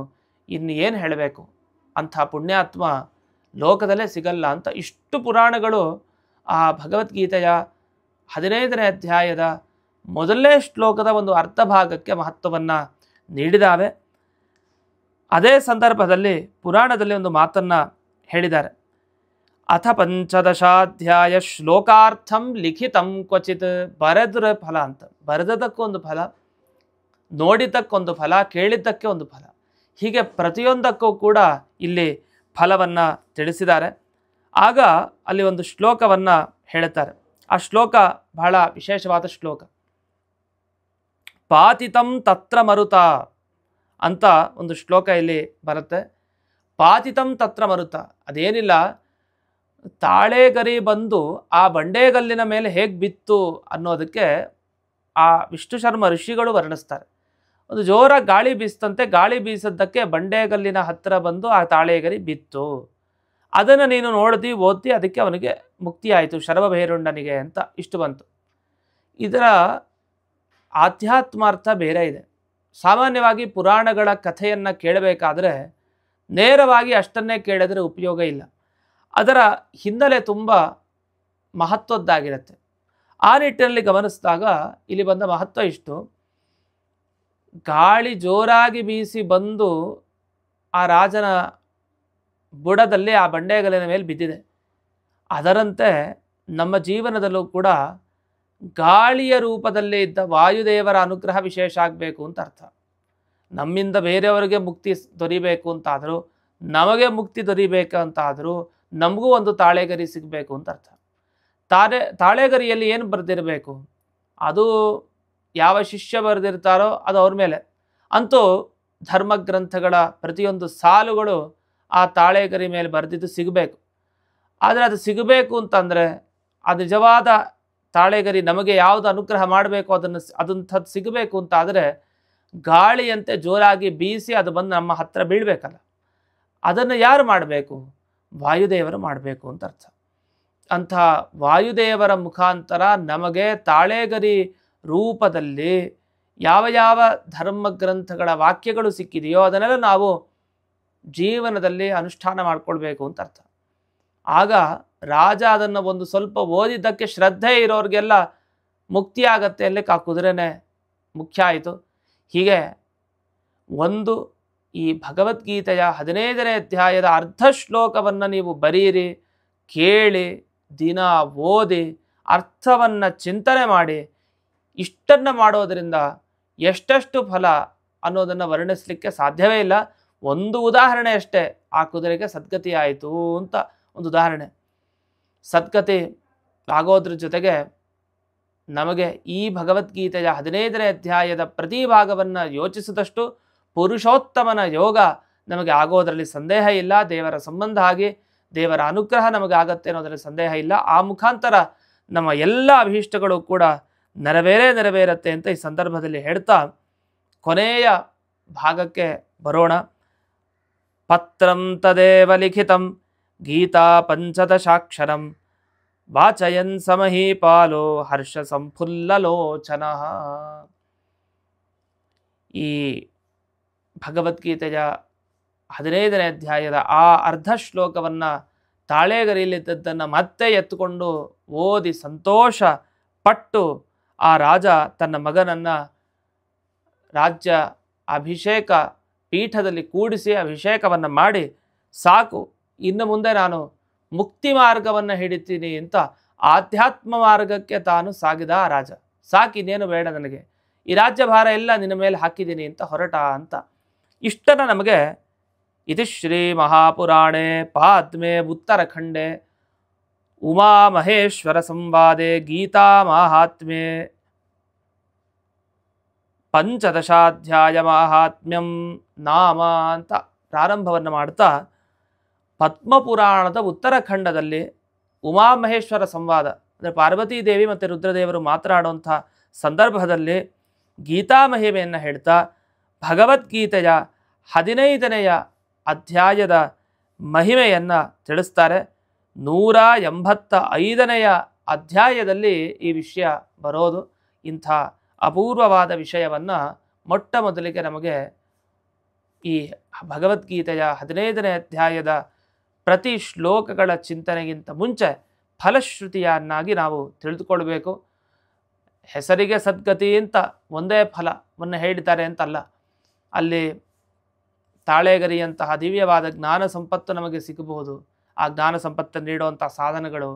ಇನ್ನು ಏನು ಹೇಳಬೇಕು, ಅಂಥ ಪುಣ್ಯಾತ್ಮ ಲೋಕದಲ್ಲೇ ಸಿಗಲ್ಲ ಅಂತ ಇಷ್ಟು ಪುರಾಣಗಳು ಆ ಭಗವದ್ಗೀತೆಯ 15ನೇ ಅಧ್ಯಾಯದ ಮೊದಲನೇ ಶ್ಲೋಕದ ಒಂದು ಅರ್ಧ ಭಾಗಕ್ಕೆ ಮಹತ್ವವನ್ನು ನೀಡಿದಾವೆ. ಅದೇ ಸಂದರ್ಭದಲ್ಲಿ ಪುರಾಣದಲ್ಲಿ ಒಂದು ಮಾತನ್ನು ಹೇಳಿದ್ದಾರೆ. ಅಥ ಪಂಚದಶಾಧ್ಯಾಯ ಶ್ಲೋಕಾರ್ಥಂ ಲಿಖಿತಂ ಕ್ವಚಿತ್. ಬರೆದ್ರೆ ಫಲ ಅಂತ, ಬರೆದದ್ದಕ್ಕೊಂದು ಫಲ, ನೋಡಿದ್ದಕ್ಕೊಂದು ಫಲ, ಕೇಳಿದ್ದಕ್ಕೆ ಒಂದು ಫಲ, ಹೀಗೆ ಪ್ರತಿಯೊಂದಕ್ಕೂ ಕೂಡ ಇಲ್ಲಿ ಫಲವನ್ನು ತಿಳಿಸಿದ್ದಾರೆ. ಆಗ ಅಲ್ಲಿ ಒಂದು ಶ್ಲೋಕವನ್ನು ಹೇಳುತ್ತಾರೆ. ಆ ಶ್ಲೋಕ ಬಹಳ ವಿಶೇಷವಾದ ಶ್ಲೋಕ. ಪಾತಿತಂ ತತ್ರ ಮರುತ ಅಂತ ಒಂದು ಶ್ಲೋಕ ಇಲ್ಲಿ ಬರುತ್ತೆ. ಪಾತಿತಂ ತತ್ರ ಮರುತ, ಅದೇನಿಲ್ಲ, ತಾಳೆಗರಿ ಬಂದು ಆ ಬಂಡೆಗಲ್ಲಿನ ಮೇಲೆ ಹೇಗೆ ಬಿತ್ತು ಅನ್ನೋದಕ್ಕೆ ಆ ವಿಷ್ಣು ಶರ್ಮ ಋಷಿಗಳು ವರ್ಣಿಸ್ತಾರೆ. ಒಂದು ಜೋರಾಗಿ ಗಾಳಿ ಬೀಸ್ತಂತೆ, ಗಾಳಿ ಬೀಸದ್ದಕ್ಕೆ ಬಂಡೆಗಲ್ಲಿನ ಹತ್ತಿರ ಬಂದು ಆ ತಾಳೆಗರಿ ಬಿತ್ತು, ಅದನ್ನು ನೀನು ನೋಡ್ದಿ ಓದ್ದಿ, ಅದಕ್ಕೆ ಅವನಿಗೆ ಮುಕ್ತಿ ಆಯಿತು ಶರಭಭೈರುಂಡನಿಗೆ ಅಂತ ಇಷ್ಟು ಬಂತು. ಇದರ ಆಧ್ಯಾತ್ಮಾರ್ಥ ಬೇರೆ ಇದೆ. ಸಾಮಾನ್ಯವಾಗಿ ಪುರಾಣಗಳ ಕಥೆಯನ್ನು ಕೇಳಬೇಕಾದ್ರೆ ನೇರವಾಗಿ ಅಷ್ಟನ್ನೇ ಕೇಳಿದ್ರೆ ಉಪಯೋಗ ಇಲ್ಲ, ಅದರ ಹಿನ್ನೆಲೆ ತುಂಬ ಮಹತ್ವದ್ದಾಗಿರುತ್ತೆ. ಆ ನಿಟ್ಟಿನಲ್ಲಿ ಗಮನಿಸಿದಾಗ ಇಲ್ಲಿ ಬಂದ ಮಹತ್ವ ಇಷ್ಟು. ಗಾಳಿ ಜೋರಾಗಿ ಬೀಸಿ ಬಂದು ಆ ರಾಜನ ಬುಡದಲ್ಲಿ ಆ ಬಂಡೆಗಲ್ಲಿನ ಮೇಲೆ ಬಿದ್ದಿದೆ. ಅದರಂತೆ ನಮ್ಮ ಜೀವನದಲ್ಲೂ ಕೂಡ ಗಾಳಿಯ ರೂಪದಲ್ಲಿ ಇದ್ದ ವಾಯುದೇವರ ಅನುಗ್ರಹ ವಿಶೇಷ ಆಗಬೇಕು ಅಂತ ಅರ್ಥ. ನಮ್ಮಿಂದ ಬೇರೆಯವರಿಗೆ ಮುಕ್ತಿ ದೊರಿಬೇಕು ಅಂತಾದರೂ, ನಮಗೆ ಮುಕ್ತಿ ದೊರಿಬೇಕು ಅಂತಾದರೂ ನಮಗೂ ಒಂದು ತಾಳೆಗರಿ ಸಿಗಬೇಕು ಅಂತ ಅರ್ಥ. ತಾಳೆಗರಿಯಲ್ಲಿ ಏನು ಬರೆದಿರಬೇಕು, ಅದು ಯಾವ ಶಿಷ್ಯ ಬರೆದಿರ್ತಾರೋ ಅದು ಅವ್ರ ಮೇಲೆ. ಅಂತೂ ಧರ್ಮಗ್ರಂಥಗಳ ಪ್ರತಿಯೊಂದು ಸಾಲುಗಳು ಆ ತಾಳೆಗರಿ ಮೇಲೆ ಬರೆದಿದ್ದು ಸಿಗಬೇಕು. ಆದರೆ ಅದು ಸಿಗಬೇಕು ಅಂತಂದರೆ ಅದು ನಿಜವಾದ ತಾಳೆಗರಿ ನಮಗೆ ಯಾವುದು ಅನುಗ್ರಹ ಮಾಡಬೇಕು ಅದಂಥದ್ದು ಸಿಗಬೇಕು ಅಂತಾದರೆ ಗಾಳಿಯಂತೆ ಜೋರಾಗಿ ಬೀಸಿ ಅದು ಬಂದು ನಮ್ಮ ಹತ್ತಿರ ಬೀಳಬೇಕಲ್ಲ. ಅದನ್ನು ಯಾರು ಮಾಡಬೇಕು? ವಾಯುದೇವರು ಮಾಡಬೇಕು ಅಂತ ಅರ್ಥ. ಅಂಥ ವಾಯುದೇವರ ಮುಖಾಂತರ ನಮಗೆ ತಾಳೆಗರಿ ರೂಪದಲ್ಲಿ ಯಾವ ಯಾವ ಧರ್ಮಗ್ರಂಥಗಳ ವಾಕ್ಯಗಳು ಸಿಕ್ಕಿದೆಯೋ ಅದನ್ನೆಲ್ಲ ನಾವು ಜೀವನದಲ್ಲಿ ಅನುಷ್ಠಾನ ಮಾಡಿಕೊಳ್ಬೇಕು ಅಂತ ಅರ್ಥ. ಆಗ ರಾಜ ಅದನ್ನು ಒಂದು ಸ್ವಲ್ಪ ಓದಿದ್ದಕ್ಕೆ ಶ್ರದ್ಧೆ ಇರೋರಿಗೆಲ್ಲ ಮುಕ್ತಿ ಆಗತ್ತೆ ಅಲ್ಲಿಕ್ಕೆ ಆ ಕುದುರೆನೇ ಮುಖ್ಯ ಆಯಿತು. ಹೀಗೆ ಒಂದು ಈ ಭಗವದ್ಗೀತೆಯ 15ನೇ ಅಧ್ಯಾಯದ ಅರ್ಧ ಶ್ಲೋಕವನ್ನು ನೀವು ಬರೀರಿ, ಕೇಳಿ, ದಿನ ಓದಿ, ಅರ್ಥವನ್ನು ಚಿಂತನೆ ಮಾಡಿ. ಇಷ್ಟನ್ನು ಮಾಡೋದರಿಂದ ಎಷ್ಟೆಷ್ಟು ಫಲ ಅನ್ನೋದನ್ನು ವರ್ಣಿಸಲಿಕ್ಕೆ ಸಾಧ್ಯವೇ ಇಲ್ಲ. ಒಂದು ಉದಾಹರಣೆ ಅಷ್ಟೇ, ಆ ಕುದುರೆಗೆ ಸದ್ಗತಿ ಆಯಿತು ಅಂತ ಒಂದು ಉದಾಹರಣೆ. ಸದ್ಗತಿ ಆಗೋದ್ರ ಜೊತೆಗೆ ನಮಗೆ ಈ ಭಗವದ್ಗೀತೆಯ 15ನೇ ಅಧ್ಯಾಯದ ಪ್ರತಿ ಭಾಗವನ್ನು ಯೋಚಿಸಿದಷ್ಟು ಪುರುಷೋತ್ತಮನ ಯೋಗ ನಮಗೆ ಆಗೋದರಲ್ಲಿ ಸಂದೇಹ ಇಲ್ಲ. ದೇವರ ಸಂಬಂಧ ಆಗಿ ದೇವರ ಅನುಗ್ರಹ ನಮಗೆ ಆಗತ್ತೆ ಅನ್ನೋದರಲ್ಲಿ ಸಂದೇಹ ಇಲ್ಲ. ಆ ಮುಖಾಂತರ ನಮ್ಮ ಎಲ್ಲ ಅಭೀಷ್ಟಗಳು ಕೂಡ ನೆರವೇರತ್ತೆ ಅಂತ ಈ ಸಂದರ್ಭದಲ್ಲಿ ಹೇಳ್ತಾ ಕೊನೆಯ ಭಾಗಕ್ಕೆ ಬರೋಣ. ಪತ್ರಂ ತದೇವ ಲಿಖಿತಂ ಗೀತಾ ಪಂಚದಶಾಕ್ಷರಂ ವಾಚಯನ್ ಸಮಹೀಪಾಲೋ ಹರ್ಷ ಸಂಫುಲ್ಲಲೋಚನ. ಈ ಭಗವದ್ಗೀತೆಯ 15ನೇ ಅಧ್ಯಾಯದ ಆ ಅರ್ಧ ಶ್ಲೋಕವನ್ನು ತಾಳೆಗರಿಯಲ್ಲಿದ್ದದ್ದನ್ನು ಮತ್ತೆ ಎತ್ತುಕೊಂಡು ಓದಿ ಸಂತೋಷ ಪಟ್ಟು ಆ ರಾಜ ತನ್ನ ಮಗನನ್ನು ರಾಜ್ಯ ಅಭಿಷೇಕ ಪೀಠದಲ್ಲಿ ಕೂಡಿಸಿ ಅಭಿಷೇಕವನ್ನು ಮಾಡಿ, ಸಾಕು ಇನ್ನು ಮುಂದೆ ನಾನು ಮುಕ್ತಿ ಮಾರ್ಗವನ್ನು ಹಿಡಿತೀನಿ ಅಂತ ಆಧ್ಯಾತ್ಮ ಮಾರ್ಗಕ್ಕೆ ತಾನು ಸಾಗಿದ ಆ ರಾಜ. ಸಾಕಿನ್ನೇನು ಬೇಡ ನನಗೆ, ಈ ರಾಜ್ಯಭಾರ ಎಲ್ಲ ನಿನ್ನ ಮೇಲೆ ಹಾಕಿದ್ದೀನಿ ಅಂತ ಹೊರಟ ಅಂತ. ಇಷ್ಟನ್ನು ನಮಗೆ ಇದು ಶ್ರೀ ಮಹಾಪುರಾಣೆ ಪಾದ್ಮೆ ಉತ್ತರಖಂಡೆ ಉಮಾ ಮಹೇಶ್ವರ ಸಂವಾದೆ ಗೀತಾ ಮಾಹಾತ್ಮ್ಯೆ ಪಂಚದಶಾಧ್ಯಾಯ ಮಾಹಾತ್ಮ್ಯಂ ನಾಮ ಅಂತ ಪ್ರಾರಂಭವನ್ನು ಮಾಡ್ತಾ, ಪದ್ಮಪುರಾಣದ ಉತ್ತರಖಂಡದಲ್ಲಿ ಉಮಾಮಹೇಶ್ವರ ಸಂವಾದ ಅಂದರೆ ಪಾರ್ವತೀದೇವಿ ಮತ್ತು ರುದ್ರದೇವರು ಮಾತನಾಡುವಂಥ ಸಂದರ್ಭದಲ್ಲಿ ಗೀತಾ ಮಹಿಮೆಯನ್ನು ಹೇಳ್ತಾ ಭಗವದ್ಗೀತೆಯ 15ನೆಯ ಅಧ್ಯಾಯದ ಮಹಿಮೆಯನ್ನು ತಿಳಿಸ್ತಾರೆ. 185ನೆಯ ಅಧ್ಯಾಯದಲ್ಲಿ ಈ ವಿಷಯ ಬರೋದು. ಇಂಥ ಅಪೂರ್ವವಾದ ವಿಷಯವನ್ನು ಮೊಟ್ಟ ಮೊದಲಿಗೆ ನಮಗೆ ಈ ಭಗವದ್ಗೀತೆಯ 15ನೇ ಅಧ್ಯಾಯದ ಪ್ರತಿ ಶ್ಲೋಕಗಳ ಚಿಂತನೆಗಿಂತ ಮುಂಚೆ ಫಲಶ್ರುತಿಯನ್ನಾಗಿ ನಾವು ತಿಳಿದುಕೊಳ್ಬೇಕು. ಹೆಸರಿಗೆ ಸದ್ಗತಿ ಅಂತ ಒಂದೇ ಫಲವನ್ನು ಹೇಳಿದ್ದಾರೆ ಅಂತಲ್ಲ, ಅಲ್ಲಿ ತಾಳೆಗರಿಯಂತಹ ದಿವ್ಯವಾದ ಜ್ಞಾನ ಸಂಪತ್ತು ನಮಗೆ ಸಿಗಬಹುದು. ಆ ಜ್ಞಾನ ಸಂಪತ್ತನ್ನು ನೀಡುವಂಥ ಸಾಧನಗಳು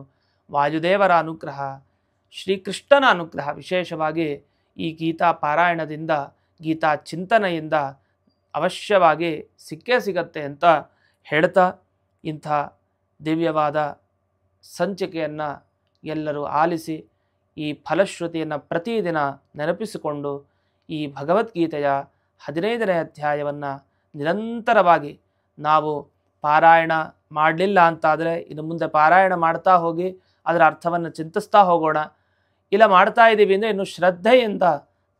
ವಾಯುದೇವರ ಅನುಗ್ರಹ, ಶ್ರೀಕೃಷ್ಣನ ಅನುಗ್ರಹ, ವಿಶೇಷವಾಗಿ ಈ ಗೀತಾ ಪಾರಾಯಣದಿಂದ, ಗೀತಾ ಚಿಂತನೆಯಿಂದ ಅವಶ್ಯವಾಗಿ ಸಿಕ್ಕೇ ಸಿಗತ್ತೆ ಅಂತ ಹೇಳ್ತಾ, ಇಂಥ ದಿವ್ಯವಾದ ಸಂಚಿಕೆಯನ್ನು ಎಲ್ಲರೂ ಆಲಿಸಿ ಈ ಫಲಶ್ರುತಿಯನ್ನು ಪ್ರತಿದಿನ ನೆನಪಿಸಿಕೊಂಡು ಈ ಭಗವದ್ಗೀತೆಯ 15ನೇ ಅಧ್ಯಾಯವನ್ನು ನಿರಂತರವಾಗಿ ನಾವು ಪಾರಾಯಣ ಮಾಡಲಿಲ್ಲ ಅಂತಾದರೆ ಇನ್ನು ಮುಂದೆ ಪಾರಾಯಣ ಮಾಡ್ತಾ ಹೋಗಿ ಅದರ ಅರ್ಥವನ್ನು ಚಿಂತಿಸ್ತಾ ಹೋಗೋಣ. ಇಲ್ಲ ಮಾಡ್ತಾ ಇದ್ದೀವಿ ಅಂದರೆ ಇನ್ನು ಶ್ರದ್ಧೆಯಿಂದ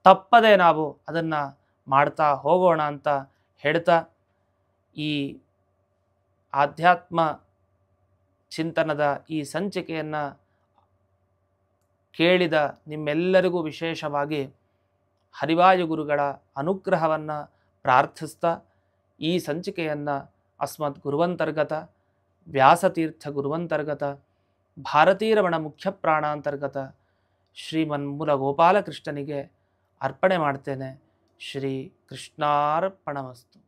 ತಪ್ಪದೆ ನಾವು ಅದನ್ನು ಮಾಡ್ತಾ ಹೋಗೋಣ ಅಂತ ಹೇಳ್ತಾ, ಈ ಆಧ್ಯಾತ್ಮ ಚಿಂತನದ ಈ ಸಂಚಿಕೆಯನ್ನು ಕೇಳಿದ ನಿಮ್ಮೆಲ್ಲರಿಗೂ ವಿಶೇಷವಾಗಿ ಹರಿವಾಯು ಗುರುಗಳ ಅನುಗ್ರಹವನ್ನು ಪ್ರಾರ್ಥಿಸ್ತಾ, ಈ ಸಂಚಿಕೆಯನ್ನು ಅಸ್ಮತ್ ಗುರುವಂತರ್ಗತ ವ್ಯಾಸತೀರ್ಥ ಗುರುವಂತರ್ಗತ ಭಾರತೀರಮಣ ಮುಖ್ಯ ಪ್ರಾಣಾಂತರ್ಗತ ಶ್ರೀಮನ್ಮೂಲ ಗೋಪಾಲಕೃಷ್ಣನಿಗೆ ಅರ್ಪಣೆ ಮಾಡ್ತೇನೆ. ಶ್ರೀ ಕೃಷ್ಣಾರ್ಪಣಮಸ್ತು.